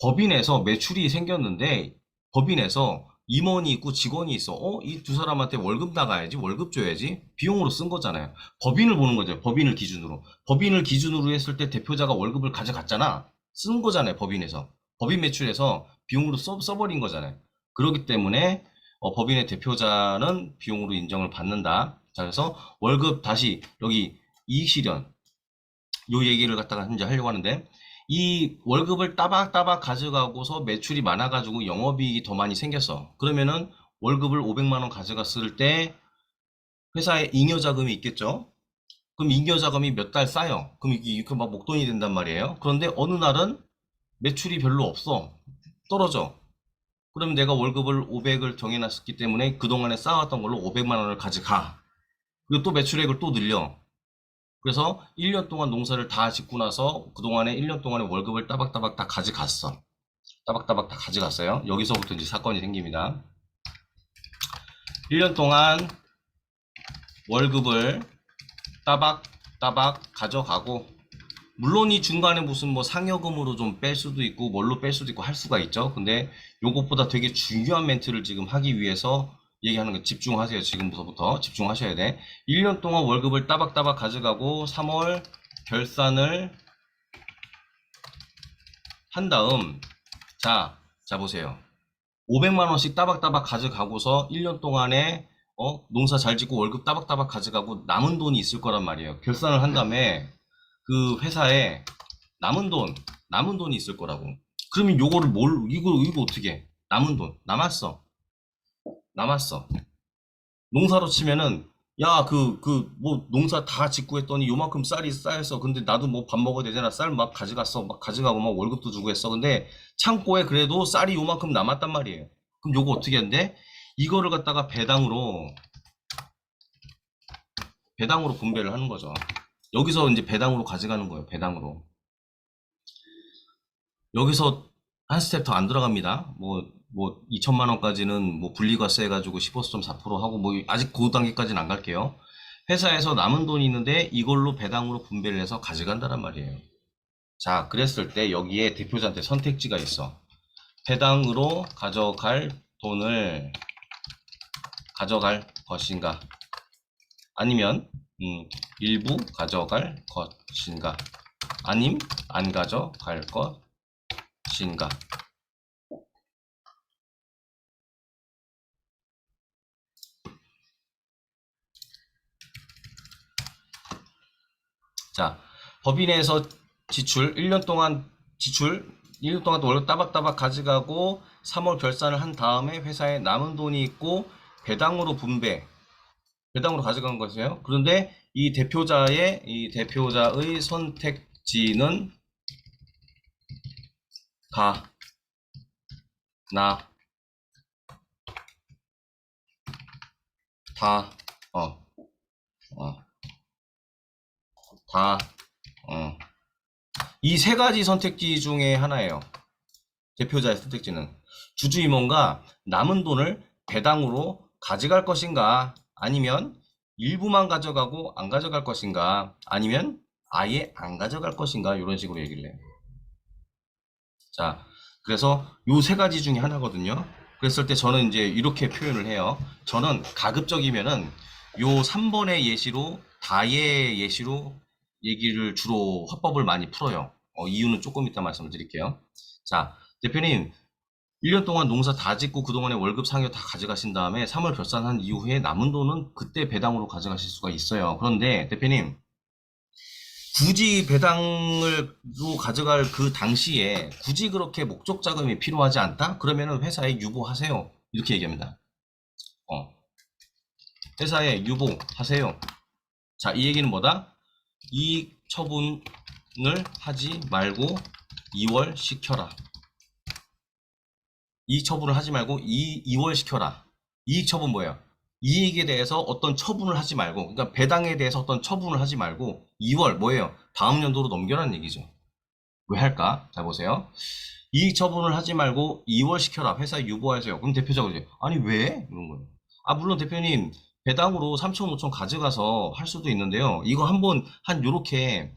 법인에서 매출이 생겼는데 법인에서 임원이 있고 직원이 있어. 이 두 사람한테 월급 나가야지. 월급 줘야지. 비용으로 쓴 거잖아요. 법인을 보는 거죠. 법인을 기준으로. 법인을 기준으로 했을 때 대표자가 월급을 가져갔잖아. 쓴 거잖아요. 법인에서. 법인 매출에서 비용으로 써버린 거잖아요. 그렇기 때문에 법인의 대표자는 비용으로 인정을 받는다. 자, 그래서 월급 다시 여기 이익 실현 요 얘기를 갖다가 이제 하려고 하는데, 이 월급을 따박따박 가져가고서 매출이 많아가지고 영업이익이 더 많이 생겼어. 그러면은 월급을 500만 원 가져갔을 때 회사에 잉여자금이 있겠죠? 그럼 잉여자금이 몇 달 쌓여. 그럼 이게 막 목돈이 된단 말이에요. 그런데 어느 날은 매출이 별로 없어. 떨어져. 그럼 내가 월급을 500을 정해놨기 때문에 그동안에 쌓았던 걸로 500만 원을 가져가. 그리고 또 매출액을 또 늘려. 그래서 1년 동안 농사를 다 짓고 나서 그동안에 1년 동안에 월급을 따박따박 다 가져갔어. 따박따박 다 가져갔어요. 여기서부터 이제 사건이 생깁니다. 1년 동안 월급을 따박따박 가져가고, 물론 이 중간에 무슨 뭐 상여금으로 좀 뺄 수도 있고 뭘로 뺄 수도 있고 할 수가 있죠. 근데 요것보다 되게 중요한 멘트를 지금 하기 위해서 얘기하는 거 집중하세요. 지금부터 집중하셔야 돼. 1년 동안 월급을 따박따박 가져가고 3월 결산을 한 다음, 자 보세요. 500만 원씩 따박따박 가져가고서 1년 동안에 농사 잘 짓고 월급 따박따박 가져가고 남은 돈이 있을 거란 말이에요. 결산을 한 다음에 그 회사에 남은 돈이 있을 거라고. 그러면 요거를 이거 어떻게 해? 남은 돈, 남았어. 농사로 치면은, 야, 뭐, 농사 다 짓고 했더니 요만큼 쌀이 쌓였어. 근데 나도 뭐 밥 먹어야 되잖아. 쌀 막 가져갔어. 막 가져가고 막 월급도 주고 했어. 근데 창고에 그래도 쌀이 요만큼 남았단 말이에요. 그럼 요거 어떻게 한대? 이거를 갖다가 배당으로 분배를 하는 거죠. 여기서 이제 배당으로 가져가는 거예요. 배당으로. 여기서 한 스텝 더 안 들어갑니다. 뭐 2천만 원까지는 뭐 분리과세 해가지고 15.4% 하고 뭐 아직 그 단계까지는 안 갈게요. 회사에서 남은 돈이 있는데 이걸로 배당으로 분배를 해서 가져간다란 말이에요. 자, 그랬을 때 여기에 대표자한테 선택지가 있어. 배당으로 가져갈 돈을 가져갈 것인가? 아니면 일부 가져갈 것인가? 아님 안 가져갈 것인가? 자, 법인에서 지출 1년 동안 지출 1년 동안 월급 따박따박 가져가고 3월 결산을 한 다음에 회사에 남은 돈이 있고 배당으로 가져간 것이에요. 그런데 이 대표자의 선택지는 가, 나, 다, 어, 어, 다, 이 세 가지 선택지 중에 하나예요. 대표자의 선택지는 주주임원과 남은 돈을 배당으로 가져갈 것인가, 아니면 일부만 가져가고 안 가져갈 것인가, 아니면 아예 안 가져갈 것인가, 이런 식으로 얘기를 해요. 자, 그래서 요 세 가지 중에 하나거든요. 그랬을 때 저는 이제 이렇게 표현을 해요. 저는 가급적이면은 요 3번의 예시로, 다의 예시로 얘기를 주로 화법을 많이 풀어요. 이유는 조금 이따 말씀을 드릴게요. 자, 대표님, 1년 동안 농사 다 짓고 그동안에 월급 상여 다 가져가신 다음에 3월 결산한 이후에 남은 돈은 그때 배당으로 가져가실 수가 있어요. 그런데 대표님, 굳이 배당으로 가져갈 그 당시에 굳이 그렇게 목적 자금이 필요하지 않다? 그러면은 회사에 유보하세요. 이렇게 얘기합니다. 어, 회사에 유보하세요. 자, 이 얘기는 뭐다? 이익 처분을 하지 말고 2월 시켜라. 이익 처분을 하지 말고 2월 시켜라. 이익 처분 뭐예요? 이익에 대해서 어떤 처분을 하지 말고, 그러니까 배당에 대해서 어떤 처분을 하지 말고 2월 뭐예요? 다음 연도로 넘겨라는 얘기죠. 왜 할까? 자, 보세요. 이익 처분을 하지 말고 2월 시켜라. 회사에 유보하세요. 그럼 대표적으로 이제, 아니 왜? 이런 거예요. 물론 대표님 배당으로 3천 5천 가져가서 할 수도 있는데요. 이거 한번 요렇게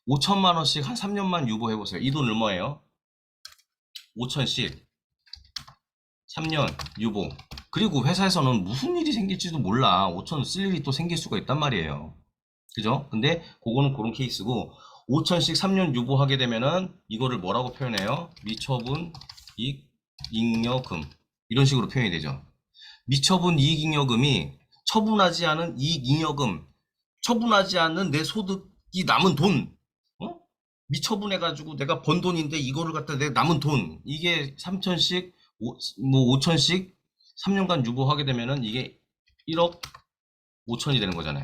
5천만 원씩 한 3년만 유보해 보세요. 이 돈 얼마예요? 5천씩 3년 유보. 그리고 회사에서는 무슨 일이 생길지도 몰라. 5천 쓸 일이 또 생길 수가 있단 말이에요. 그죠? 근데 그거는 그런 케이스고, 5천씩 3년 유보하게 되면은 이거를 뭐라고 표현해요? 미처분 이익잉여금, 이런 식으로 표현이 되죠. 미처분 이익잉여금이 처분하지 않은 이익잉여금, 처분하지 않는 내 소득이 남은 돈, 미처분해가지고 내가 번 돈인데 이거를 갖다 내 남은 돈, 이게 3천씩 뭐 5천씩 3년간 유보하게 되면은 이게 1억 5천이 되는 거잖아요.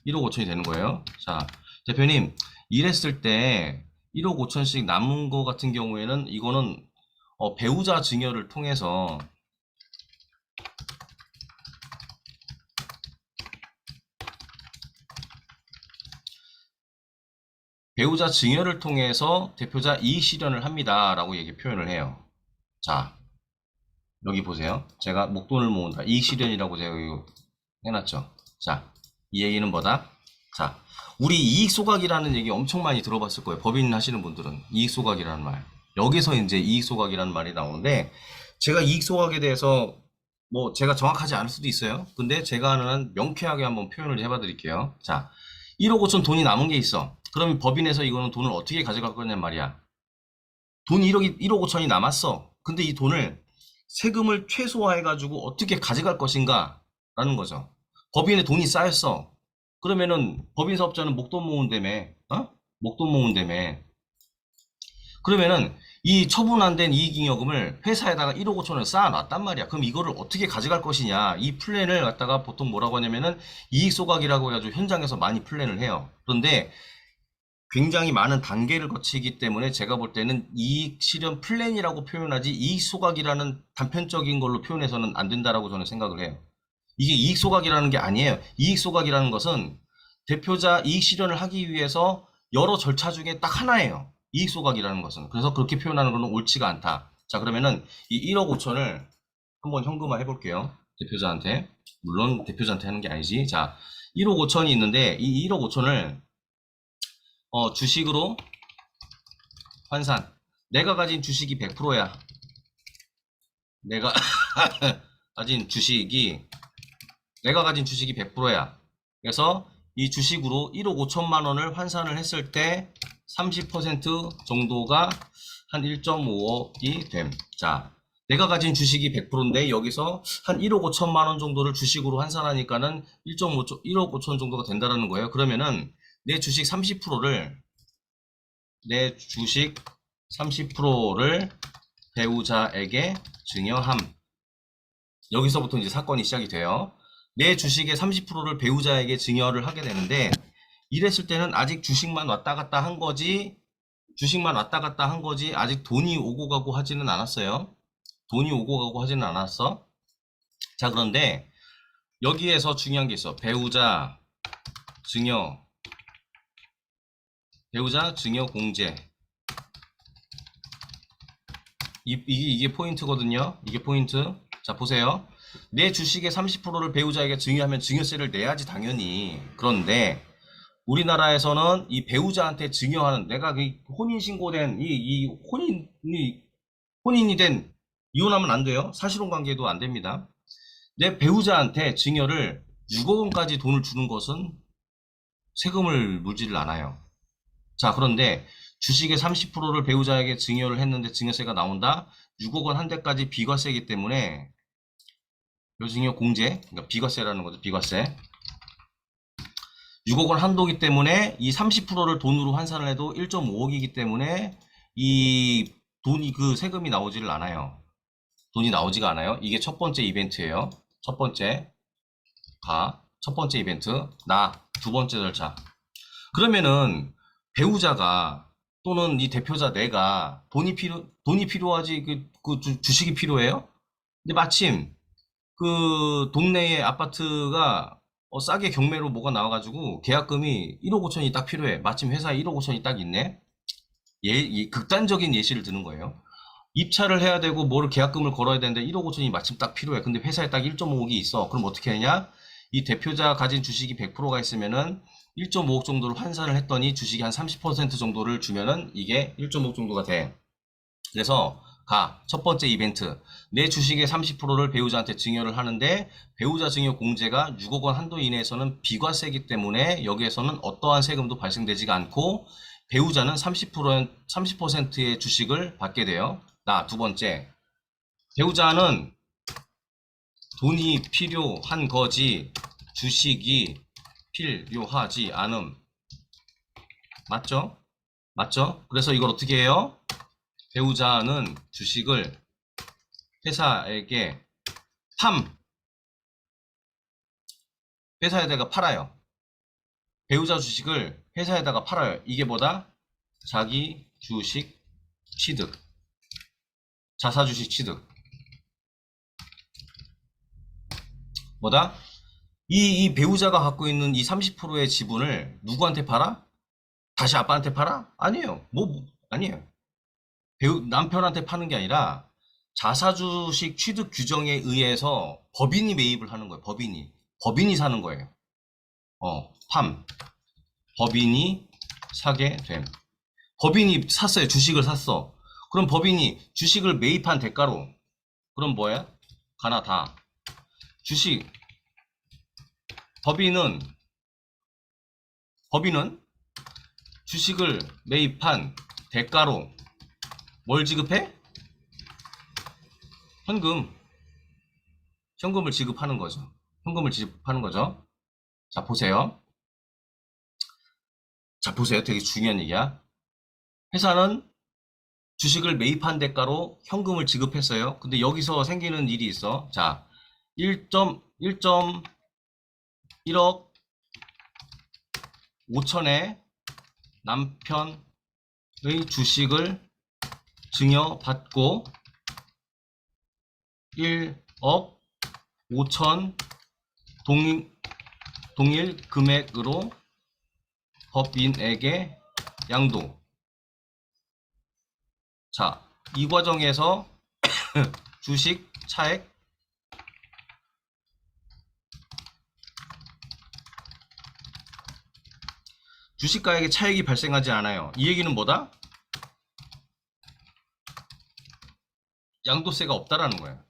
1억 5천이 되는 거예요. 자, 대표님, 이랬을 때 1억 5천씩 남은 거 같은 경우에는 이거는 배우자 증여를 통해서 대표자 이익 실현을 합니다. 라고 얘기 표현을 해요. 자, 여기 보세요. 제가 목돈을 모은다. 이익 실현이라고 제가 여기 해놨죠. 자, 이 얘기는 뭐다? 자, 우리 이익 소각이라는 얘기 엄청 많이 들어봤을 거예요. 법인 하시는 분들은 이익 소각이라는 말. 여기서 이제 이익 소각이라는 말이 나오는데, 제가 이익 소각에 대해서 뭐 제가 정확하지 않을 수도 있어요. 근데 제가 아는 한 명쾌하게 한번 표현을 해봐 드릴게요. 자, 1억 5천 돈이 남은 게 있어. 그러면 법인에서 이거는 돈을 어떻게 가져갈 거냔 말이야. 돈이 1억 5천이 남았어. 근데 이 돈을 세금을 최소화해가지고 어떻게 가져갈 것인가 라는 거죠. 법인에 돈이 쌓였어. 그러면은 법인 사업자는 목돈 모은다며, 목돈 모은다며. 그러면은 이 처분 안 된 이익잉여금을 회사에다가 1억 5천을 쌓아놨단 말이야. 그럼 이거를 어떻게 가져갈 것이냐. 이 플랜을 갖다가 보통 뭐라고 하냐면은 이익 소각이라고 해가지고 현장에서 많이 플랜을 해요. 그런데 굉장히 많은 단계를 거치기 때문에 제가 볼 때는 이익 실현 플랜이라고 표현하지 이익 소각이라는 단편적인 걸로 표현해서는 안 된다라고 저는 생각을 해요. 이게 이익 소각이라는 게 아니에요. 이익 소각이라는 것은 대표자 이익 실현을 하기 위해서 여러 절차 중에 딱 하나예요. 이익 소각이라는 것은. 그래서 그렇게 표현하는 것은 옳지가 않다. 자, 그러면은 이 1억 5천을 한번 현금화 해볼게요. 대표자한테. 물론 대표자한테 하는 게 아니지. 자, 1억 5천이 있는데 이 1억 5천을 주식으로 환산. 내가 가진 주식이 100%야. 내가 가진 주식이 100%야. 그래서 이 주식으로 1억 5천만 원을 환산을 했을 때 30% 정도가 한 1.5억이 됨. 자, 내가 가진 주식이 100%인데 여기서 한 1억 5천만 원 정도를 주식으로 환산하니까는 1억 5천 정도가 된다는 거예요. 그러면은 내 주식 30%를 배우자에게 증여함. 여기서부터 이제 사건이 시작이 돼요. 내 주식의 30%를 배우자에게 증여를 하게 되는데 이랬을 때는 아직 주식만 왔다 갔다 한 거지 아직 돈이 오고 가고 하지는 않았어요. 돈이 오고 가고 하지는 않았어. 자, 그런데 여기에서 중요한 게 있어. 배우자 증여 공제. 이게 포인트거든요. 이게 포인트. 자, 보세요. 내 주식의 30%를 배우자에게 증여하면 증여세를 내야지 당연히. 그런데 우리나라에서는 이 배우자한테 증여하는, 내가 그 혼인신고된 혼인이 된, 이혼하면 안 돼요. 사실혼 관계도 안 됩니다. 내 배우자한테 증여를 6억 원까지 돈을 주는 것은 세금을 물지를 않아요. 자, 그런데 주식의 30%를 배우자에게 증여를 했는데 증여세가 나온다? 6억 원 한 대까지 비과세이기 때문에 요증여 공제, 그러니까 비과세라는 거죠. 비과세. 6억 원 한도기 때문에 이 30%를 돈으로 환산을 해도 1.5억이기 때문에 이 돈이 그 세금이 나오지를 않아요. 돈이 나오지가 않아요. 이게 첫 번째 이벤트예요. 첫 번째 이벤트. 두 번째 절차. 그러면은 배우자가 또는 이 대표자 내가 돈이 필요하지. 주식이 필요해요. 근데 마침 그 동네의 아파트가 싸게 경매로 뭐가 나와가지고 계약금이 1억 5천이 딱 필요해. 마침 회사에 1억 5천이 딱 있네. 극단적인 예시를 드는 거예요. 입찰을 해야 되고 뭐를 계약금을 걸어야 되는데 1억 5천이 마침 딱 필요해. 근데 회사에 딱 1.5억이 있어. 그럼 어떻게 하냐? 이 대표자 가진 주식이 100%가 있으면은 1.5억 정도를 환산을 했더니 주식이 한 30% 정도를 주면은 이게 1.5억 정도가 돼. 그래서 첫 번째 이벤트. 내 주식의 30%를 배우자한테 증여를 하는데 배우자 증여 공제가 6억 원 한도 이내에서는 비과세이기 때문에 여기에서는 어떠한 세금도 발생되지가 않고 배우자는 30%의 주식을 받게 돼요. 두 번째. 배우자는 돈이 필요한 거지 주식이 필요하지 않음. 맞죠? 그래서 이걸 어떻게 해요? 배우자는 주식을 회사에게 회사에다가 팔아요. 배우자 주식을 회사에다가 팔아요. 이게 뭐다? 자기 주식 취득. 자사 주식 취득. 뭐다? 이 배우자가 갖고 있는 이 30%의 지분을 누구한테 팔아? 다시 아빠한테 팔아? 아니에요. 아니에요. 남편한테 파는 게 아니라 자사주식 취득 규정에 의해서 법인이 매입을 하는 거예요. 법인이 사는 거예요. 법인이 사게 됨. 법인이 샀어요. 주식을 샀어. 그럼 법인이 주식을 매입한 대가로, 그럼 뭐야? 다 주식. 법인은 주식을 매입한 대가로 뭘 지급해? 현금을 지급하는 거죠. 현금을 지급하는 거죠. 자, 보세요. 자, 보세요. 되게 중요한 얘기야. 회사는 주식을 매입한 대가로 현금을 지급했어요. 근데 여기서 생기는 일이 있어. 자, 1.1억 5천에 남편의 주식을 증여받고 1억 5천 동일 금액으로 법인에게 양도. 자, 이 과정에서 주식 차액 주식가액에 차익이 발생하지 않아요. 이 얘기는 뭐다? 양도세가 없다라는 거예요.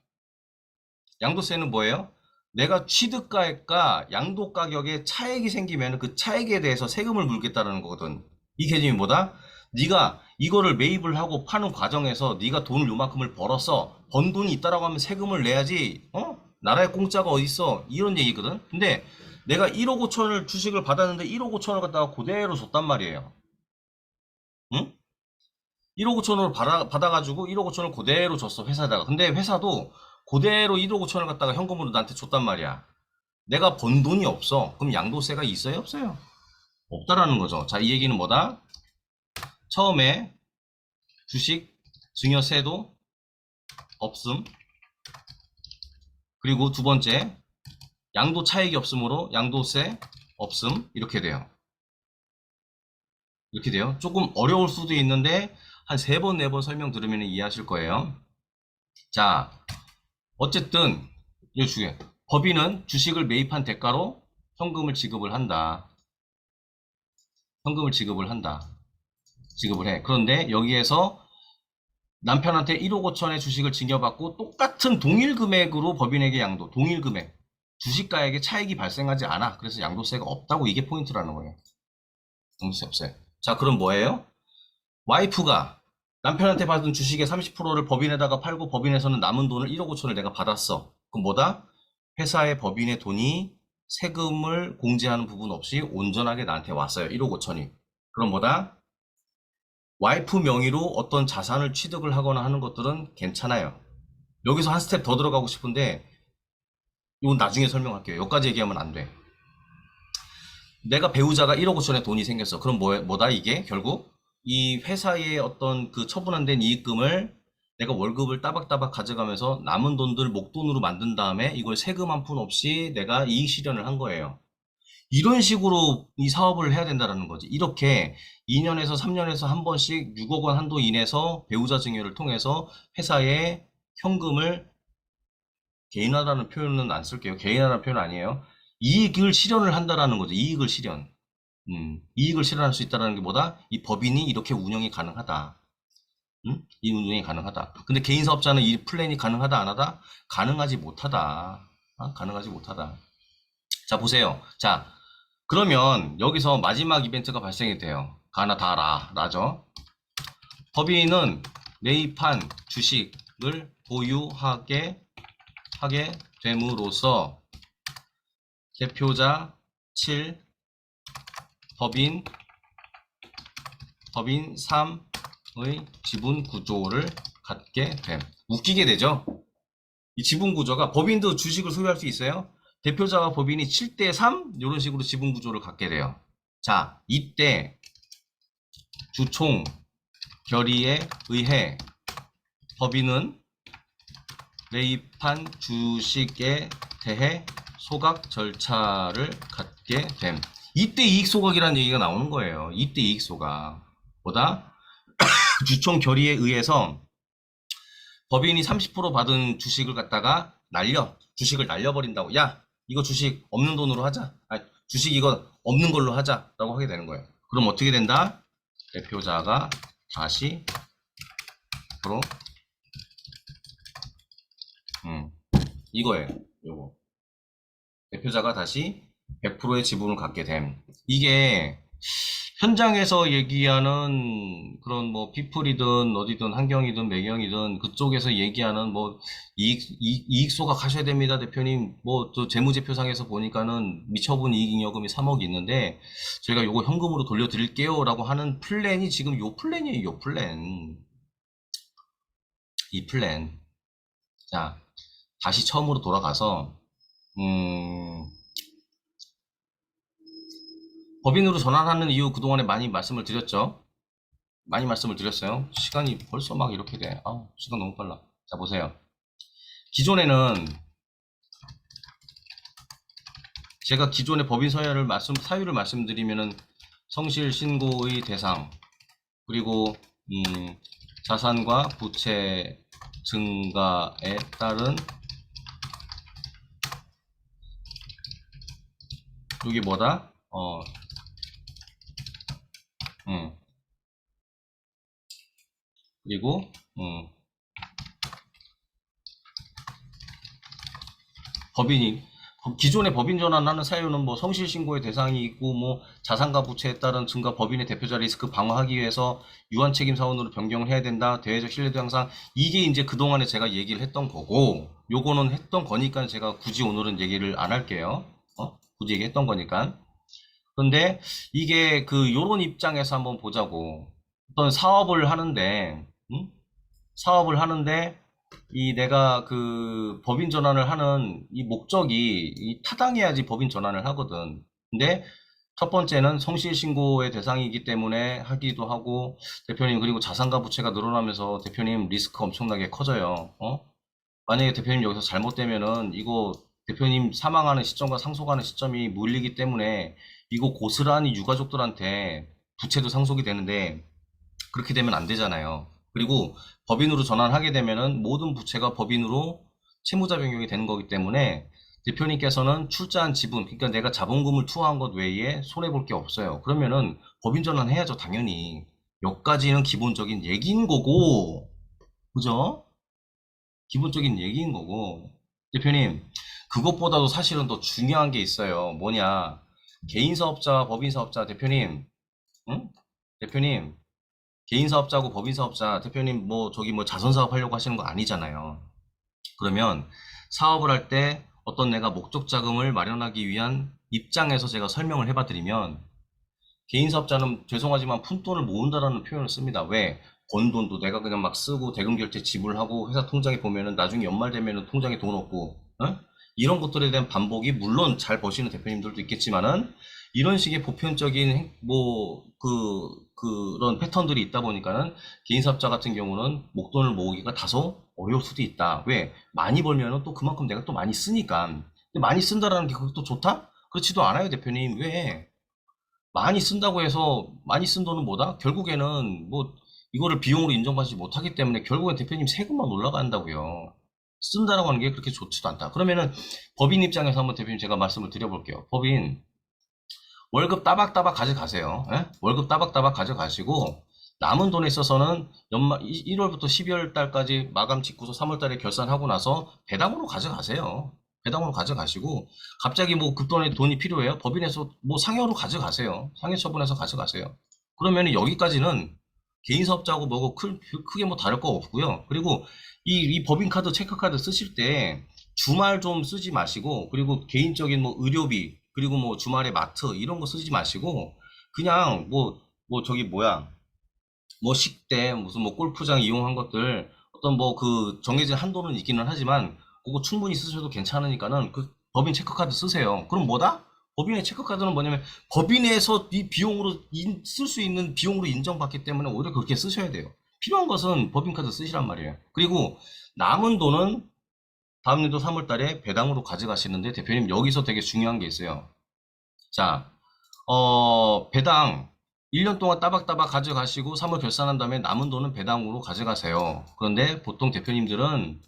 양도세는 뭐예요? 내가 취득가액과 양도 가격에 차액이 생기면 그 차액에 대해서 세금을 물겠다라는 거거든. 이 개념이 뭐다? 네가 이거를 매입을 하고 파는 과정에서 네가 돈을 요만큼을 벌었어. 번 돈이 있다라고 하면 세금을 내야지. 나라에 공짜가 어딨어. 이런 얘기거든. 근데 내가 1억 5천을 주식을 받았는데 1억 5천을 갖다가 그대로 줬단 말이에요. 응? 1억 5천으로 받아가지고 1억 5천을 그대로 줬어, 회사에다가. 근데 회사도 그대로 1억 5천을 갖다가 현금으로 나한테 줬단 말이야. 내가 번 돈이 없어. 그럼 양도세가 있어요, 없어요? 없다라는 거죠. 자, 이 얘기는 뭐다? 처음에 주식 증여세도 없음. 그리고 두 번째, 양도 차익이 없으므로 양도세 없음. 이렇게 돼요. 이렇게 돼요. 조금 어려울 수도 있는데 한 3번, 4번 설명 들으면 이해하실 거예요. 자, 어쨌든 이거 중요해. 법인은 주식을 매입한 대가로 현금을 지급을 한다. 현금을 지급을 한다. 지급을 해. 그런데 여기에서 남편한테 1억 5천의 주식을 증여받고 똑같은 동일 금액으로 법인에게 양도. 동일 금액. 주식가액에 차익이 발생하지 않아. 그래서 양도세가 없다고. 이게 포인트라는 거예요. 양도세 없어요. 자, 그럼 뭐예요? 와이프가 남편한테 받은 주식의 30%를 법인에다가 팔고 법인에서는 남은 돈을 1억 5천을 내가 받았어. 그럼 뭐다? 회사의 법인의 돈이 세금을 공제하는 부분 없이 온전하게 나한테 왔어요. 1억 5천이. 그럼 뭐다? 와이프 명의로 어떤 자산을 취득을 하거나 하는 것들은 괜찮아요. 여기서 한 스텝 더 들어가고 싶은데 이건 나중에 설명할게요. 여기까지 얘기하면 안 돼. 내가 배우자가 1억 5천의 돈이 생겼어. 그럼 뭐다 이게? 결국 이 회사의 어떤 그 처분 안 된 이익금을 내가 월급을 따박따박 가져가면서 남은 돈들 목돈으로 만든 다음에 이걸 세금 한 푼 없이 내가 이익 실현을 한 거예요. 이런 식으로 이 사업을 해야 된다는 거지. 이렇게 2년에서 3년에서 한 번씩 6억 원 한도 이내에서 배우자 증여를 통해서 회사에 현금을, 개인화라는 표현은 안 쓸게요. 개인화라는 표현 아니에요. 이익을 실현을 한다라는 거죠. 이익을 실현. 이익을 실현할 수 있다는 게 뭐다? 이 법인이 이렇게 운영이 가능하다. 이 운영이 가능하다. 근데 개인 사업자는 이 플랜이 가능하다, 안 하다? 가능하지 못하다. 가능하지 못하다. 자, 보세요. 자, 그러면 여기서 마지막 이벤트가 발생이 돼요. 가나 다라, 라죠. 법인은 매입한 주식을 보유하게 됨으로써 대표자 7, 법인 3의 지분 구조를 갖게 됨. 웃기게 되죠? 이 지분 구조가 법인도 주식을 소유할 수 있어요. 대표자와 법인이 7대 3 이런 식으로 지분 구조를 갖게 돼요. 자, 이때 주총 결의에 의해 법인은 매입한 주식에 대해 소각 절차를 갖게 됨. 이때 이익 소각이라는 얘기가 나오는 거예요. 이때 이익 소각. 보다 주총 결의에 의해서 법인이 30% 받은 주식을 갖다가 주식을 날려버린다고. 야, 이거 주식 없는 돈으로 하자. 주식 이거 없는 걸로 하자라고 하게 되는 거예요. 그럼 어떻게 된다? 대표자가 다시 앞으로 이거예요. 요거. 대표자가 다시 100%의 지분을 갖게 됨. 이게 현장에서 얘기하는 그런 뭐 피플이든 어디든 환경이든 매경이든 그쪽에서 얘기하는 뭐 이익소가 가셔야 됩니다, 대표님. 뭐 또 재무제표상에서 보니까는 미처분 이익잉여금이 3억이 있는데 저희가 요거 현금으로 돌려드릴게요라고 하는 플랜이 지금 요 플랜이에요, 요 플랜. 이 플랜. 자, 다시 처음으로 돌아가서 법인으로 전환하는 이유 그동안에 많이 말씀을 드렸죠. 많이 말씀을 드렸어요. 시간이 벌써 막 이렇게 돼. 아우, 시간 너무 빨라. 자, 보세요. 기존에는 제가 기존의 법인 사유를 말씀드리면은 성실 신고의 대상, 그리고 자산과 부채 증가에 따른 여기 뭐다? 그리고 법인이 기존의 법인 전환하는 사유는 뭐 성실 신고의 대상이 있고 뭐 자산과 부채에 따른 증가 법인의 대표자 리스크 방어하기 위해서 유한 책임 사원으로 변경을 해야 된다. 대외적 신뢰도 향상 이게 이제 그동안에 제가 얘기를 했던 거고 요거는 했던 거니까 제가 굳이 오늘은 얘기를 안 할게요. 굳이 얘기했던 거니까. 그런데 이게 그 요런 입장에서 한번 보자고. 어떤 사업을 하는데 사업을 하는데 이 내가 그 법인 전환을 하는 이 목적이 이 타당해야지 법인 전환을 하거든. 근데 첫 번째는 성실 신고의 대상이기 때문에 하기도 하고 대표님 그리고 자산과 부채가 늘어나면서 대표님 리스크 엄청나게 커져요. 만약에 대표님 여기서 잘못되면은 이거 대표님 사망하는 시점과 상속하는 시점이 물리기 때문에 이거 고스란히 유가족들한테 부채도 상속이 되는데 그렇게 되면 안 되잖아요. 그리고 법인으로 전환하게 되면은 모든 부채가 법인으로 채무자 변경이 되는 거기 때문에 대표님께서는 출자한 지분, 그러니까 내가 자본금을 투하한 것 외에 손해볼 게 없어요. 그러면은 법인 전환해야죠, 당연히. 여기까지는 기본적인 얘기인 거고, 그죠? 기본적인 얘기인 거고. 대표님, 그것보다도 사실은 더 중요한 게 있어요. 뭐냐. 개인 사업자, 법인 사업자, 대표님, 응? 대표님, 개인 사업자고 법인 사업자, 대표님 뭐 저기 뭐 자선 사업 하려고 하시는 거 아니잖아요. 그러면 사업을 할 때 어떤 내가 목적 자금을 마련하기 위한 입장에서 제가 설명을 해봐 드리면 개인 사업자는 죄송하지만 푼돈을 모은다라는 표현을 씁니다. 왜? 번 돈도 내가 그냥 막 쓰고 대금 결제 지불하고 회사 통장에 보면은 나중에 연말 되면은 통장에 돈 없고, 이런 것들에 대한 반복이 물론 잘 버시는 대표님들도 있겠지만은 이런 식의 보편적인 그런 패턴들이 있다 보니까는 개인 사업자 같은 경우는 목돈을 모으기가 다소 어려울 수도 있다. 왜? 많이 벌면은 또 그만큼 내가 또 많이 쓰니까. 근데 많이 쓴다라는 게 그것도 좋다? 그렇지도 않아요, 대표님. 왜? 많이 쓴다고 해서 많이 쓴 돈은 뭐다? 결국에는 뭐 이거를 비용으로 인정받지 못하기 때문에 결국엔 대표님 세금만 올라간다고요. 쓴다라고 하는 게 그렇게 좋지도 않다. 그러면은 법인 입장에서 한번 대표님 제가 말씀을 드려볼게요. 법인 월급 따박따박 가져가세요. 예? 월급 따박따박 가져가시고 남은 돈에 있어서는 1월부터 12월 달까지 마감 짓고서 3월 달에 결산하고 나서 배당으로 가져가세요. 배당으로 가져가시고 갑자기 뭐 급돈에 돈이 필요해요. 법인에서 뭐 상여로 가져가세요. 상여 처분해서 가져가세요. 그러면 여기까지는 개인 사업자하고 뭐고 크게 뭐 다를 거 없고요. 그리고 이 법인카드, 체크카드 쓰실 때 주말 좀 쓰지 마시고 그리고 개인적인 뭐 의료비 그리고 뭐 주말에 마트 이런 거 쓰지 마시고 그냥 뭐 저기 뭐야 뭐 식대 무슨 뭐 골프장 이용한 것들 어떤 뭐 그 정해진 한도는 있기는 하지만 그거 충분히 쓰셔도 괜찮으니까는 그 법인 체크카드 쓰세요. 그럼 뭐다? 법인의 체크카드는 뭐냐면 법인에서 이 비용으로 쓸 수 있는 비용으로 인정받기 때문에 오히려 그렇게 쓰셔야 돼요. 필요한 것은 법인카드 쓰시란 말이에요. 그리고 남은 돈은 다음 년도 3월 달에 배당으로 가져가시는데 대표님 여기서 되게 중요한 게 있어요. 자, 배당 1년 동안 따박따박 가져가시고 3월 결산한 다음에 남은 돈은 배당으로 가져가세요. 그런데 보통 대표님들은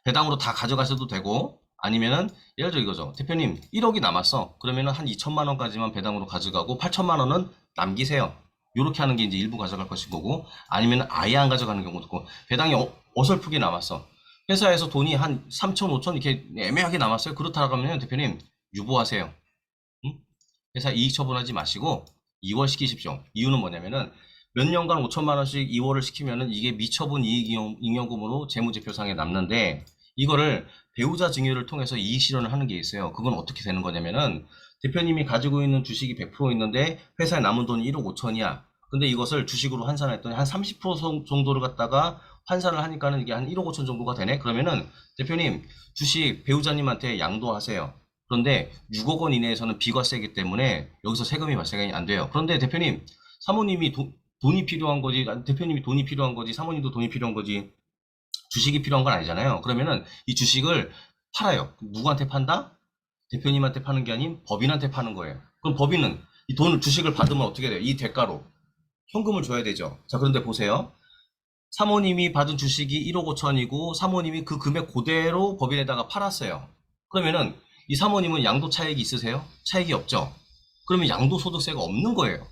배당으로 다 가져가셔도 되고 아니면은 예를 들어 이거죠. 대표님 1억이 남았어. 그러면은 한 2천만 원까지만 배당으로 가져가고 8천만 원은 남기세요. 이렇게 하는 게 이제 일부 가져갈 것인 거고 아니면 아예 안 가져가는 경우도 있고 배당이 어설프게 남았어. 회사에서 돈이 한 3천, 5천 이렇게 애매하게 남았어요. 그렇다고 하면 대표님 유보하세요. 응? 회사 이익 처분하지 마시고 2월 시키십시오. 이유는 뭐냐면은 몇 년간 5천만 원씩 2월을 시키면은 이게 미처분 이익 잉여금으로 재무제표상에 남는데 이거를 배우자 증여를 통해서 이익 실현을 하는 게 있어요. 그건 어떻게 되는 거냐면은 대표님이 가지고 있는 주식이 100% 있는데 회사에 남은 돈이 1억 5천이야. 근데 이것을 주식으로 환산했더니 한 30% 정도를 갖다가 환산을 하니까는 이게 한 1억 5천 정도가 되네? 그러면은 대표님 주식 배우자님한테 양도하세요. 그런데 6억 원 이내에서는 비과세이기 때문에 여기서 세금이 발생이 안 돼요. 그런데 대표님 사모님이 돈이 필요한 거지, 대표님이 돈이 필요한 거지, 사모님도 돈이 필요한 거지, 주식이 필요한 건 아니잖아요. 그러면은 이 주식을 팔아요. 누구한테 판다? 대표님한테 파는 게 아닌 법인한테 파는 거예요. 그럼 법인은 이 돈을 주식을 받으면 어떻게 돼요? 이 대가로 현금을 줘야 되죠. 자, 그런데 보세요. 사모님이 받은 주식이 1억 5천이고 사모님이 그 금액 그대로 법인에다가 팔았어요. 그러면은 이 사모님은 양도 차익이 있으세요? 차익이 없죠. 그러면 양도소득세가 없는 거예요.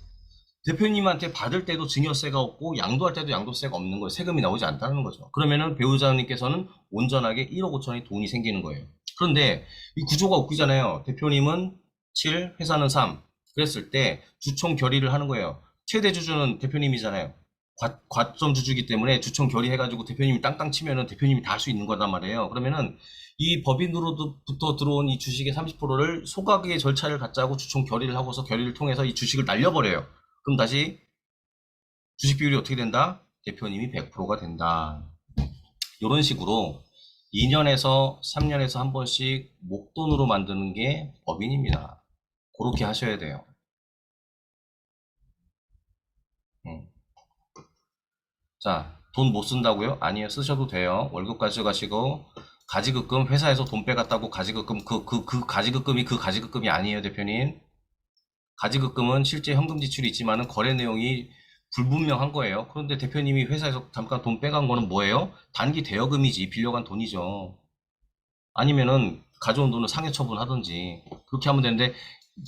대표님한테 받을 때도 증여세가 없고 양도할 때도 양도세가 없는 거예요. 세금이 나오지 않다는 거죠. 그러면은 배우자님께서는 온전하게 1억 5천의 돈이 생기는 거예요. 그런데 이 구조가 웃기잖아요. 대표님은 7, 회사는 3. 그랬을 때 주총 결의를 하는 거예요. 최대 주주는 대표님이잖아요. 과점 주주이기 때문에 주총 결의해가지고 대표님이 땅땅 치면은 대표님이 다 할 수 있는 거단 말이에요. 그러면은 이 법인으로부터 들어온 이 주식의 30%를 소각의 절차를 갖자고 주총 결의를 하고서 결의를 통해서 이 주식을 날려버려요. 그럼 다시 주식 비율이 어떻게 된다? 대표님이 100%가 된다. 이런 식으로 2년에서 3년에서 한 번씩 목돈으로 만드는 게 법인입니다. 그렇게 하셔야 돼요. 자, 돈 못 쓴다고요? 아니요, 쓰셔도 돼요. 월급 가져가시고 가지급금, 회사에서 돈 빼갔다고 가지급금, 그 가지급금이 그 가지급금이 아니에요, 대표님. 가지급금은 실제 현금 지출이 있지만은 거래 내용이 불분명한 거예요. 그런데 대표님이 회사에서 잠깐 돈 빼간 거는 뭐예요? 단기 대여금이지, 빌려간 돈이죠. 아니면은 가져온 돈을 상해 처분하든지 그렇게 하면 되는데,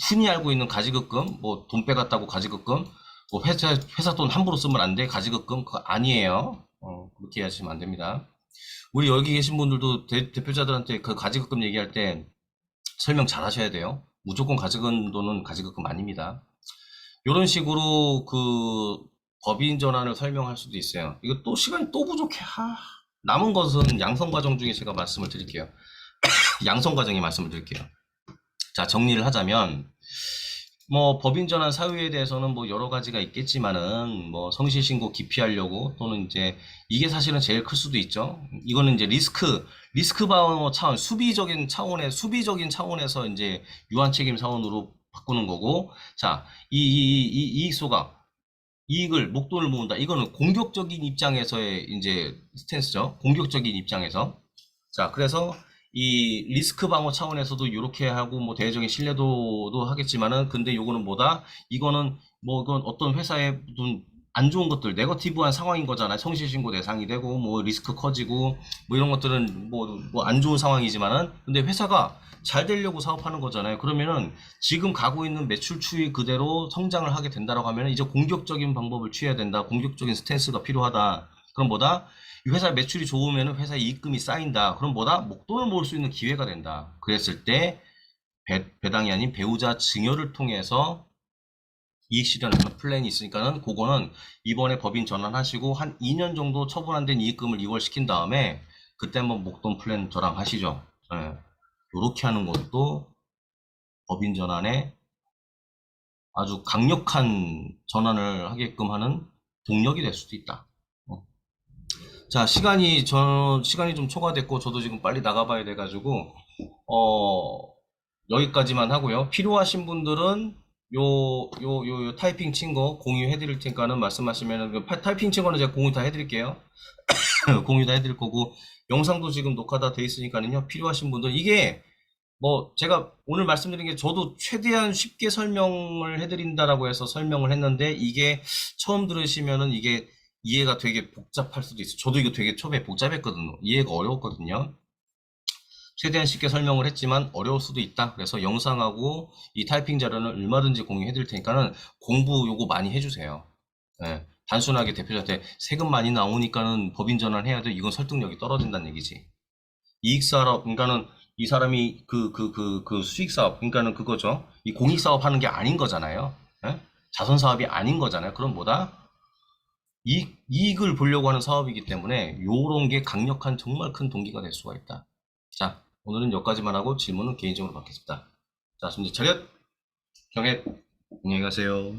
흔히 알고 있는 가지급금, 뭐 돈 빼갔다고 가지급금, 뭐 회사 돈 함부로 쓰면 안 돼, 가지급금, 그거 아니에요. 그렇게 하시면 안 됩니다. 우리 여기 계신 분들도 대표자들한테 그 가지급금 얘기할 때 설명 잘 하셔야 돼요. 무조건 가져간 돈은 가지급금 아닙니다. 이런 식으로 그 법인 전환을 설명할 수도 있어요. 이거 또 시간이 또 부족해. 남은 것은 양성 과정 중에 제가 말씀을 드릴게요. 양성 과정에 말씀을 드릴게요. 자, 정리를 하자면 뭐 법인 전환 사유에 대해서는 뭐 여러 가지가 있겠지만은 뭐 성실 신고 기피하려고 또는 이제 이게 사실은 제일 클 수도 있죠. 이거는 이제 리스크 방어 차원, 수비적인 차원에서 이제 유한 책임 사원으로 바꾸는 거고, 자, 이 이익 소각, 이익을 목돈을 모은다. 이거는 공격적인 입장에서의 이제 스탠스죠. 공격적인 입장에서. 자, 그래서 이 리스크 방어 차원에서도 이렇게 하고 뭐 대외적인 신뢰도도 하겠지만은, 근데 요거는 뭐다? 이거는 뭐 이건 어떤 회사의 안 좋은 것들, 네거티브한 상황인 거잖아요. 성실신고 대상이 되고 뭐 리스크 커지고 뭐 이런 것들은 뭐 안 좋은 상황이지만은, 근데 회사가 잘 되려고 사업하는 거잖아요. 그러면은 지금 가고 있는 매출 추이 그대로 성장을 하게 된다라고 하면은 이제 공격적인 방법을 취해야 된다. 공격적인 스탠스가 필요하다. 그럼 뭐다? 이 회사 매출이 좋으면 회사 이익금이 쌓인다. 그럼 뭐다? 목돈을 모을 수 있는 기회가 된다. 그랬을 때 배당이 아닌 배우자 증여를 통해서 이익 실현하는 플랜이 있으니까는 그거는 이번에 법인 전환하시고 한 2년 정도 처분 안 된 이익금을 이월시킨 다음에 그때 한번 목돈 플랜 저랑 하시죠. 이렇게 하는 것도 법인 전환에 아주 강력한 전환을 하게끔 하는 동력이 될 수도 있다. 자, 시간이 좀 초과됐고, 저도 지금 빨리 나가봐야 돼가지고, 여기까지만 하고요. 필요하신 분들은 요 타이핑 친 거 공유해 드릴 테니까는 말씀하시면은, 타이핑 친 거는 제가 공유 다 해드릴게요. 공유 다 해드릴 거고, 영상도 지금 녹화 다 돼 있으니까는요. 필요하신 분들, 이게, 뭐, 제가 오늘 말씀드린 게 저도 최대한 쉽게 설명을 해드린다라고 해서 설명을 했는데, 이게 처음 들으시면은 이게 이해가 되게 복잡할 수도 있어요. 저도 이거 되게 처음에 복잡했거든요. 이해가 어려웠거든요. 최대한 쉽게 설명을 했지만 어려울 수도 있다. 그래서 영상하고 이 타이핑 자료는 얼마든지 공유해 드릴 테니까는 공부 요거 많이 해주세요. 예, 단순하게 대표자한테 세금 많이 나오니까는 법인 전환해야 돼. 이건 설득력이 떨어진다는 얘기지. 이익사업, 그러니까는 이 사람이 그 수익사업, 그러니까는 그거죠. 이 공익사업 하는 게 아닌 거잖아요. 예? 자선 사업이 아닌 거잖아요. 그럼 뭐다? 이익을 보려고 하는 사업이기 때문에 요런 게 강력한 정말 큰 동기가 될 수가 있다. 자, 오늘은 여기까지만 하고 질문은 개인적으로 받겠습니다. 자, 순지 차렷, 경례, 안녕히 가세요.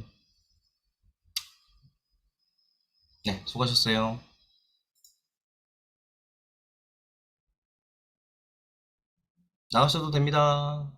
네, 수고하셨어요. 나가셔도 됩니다.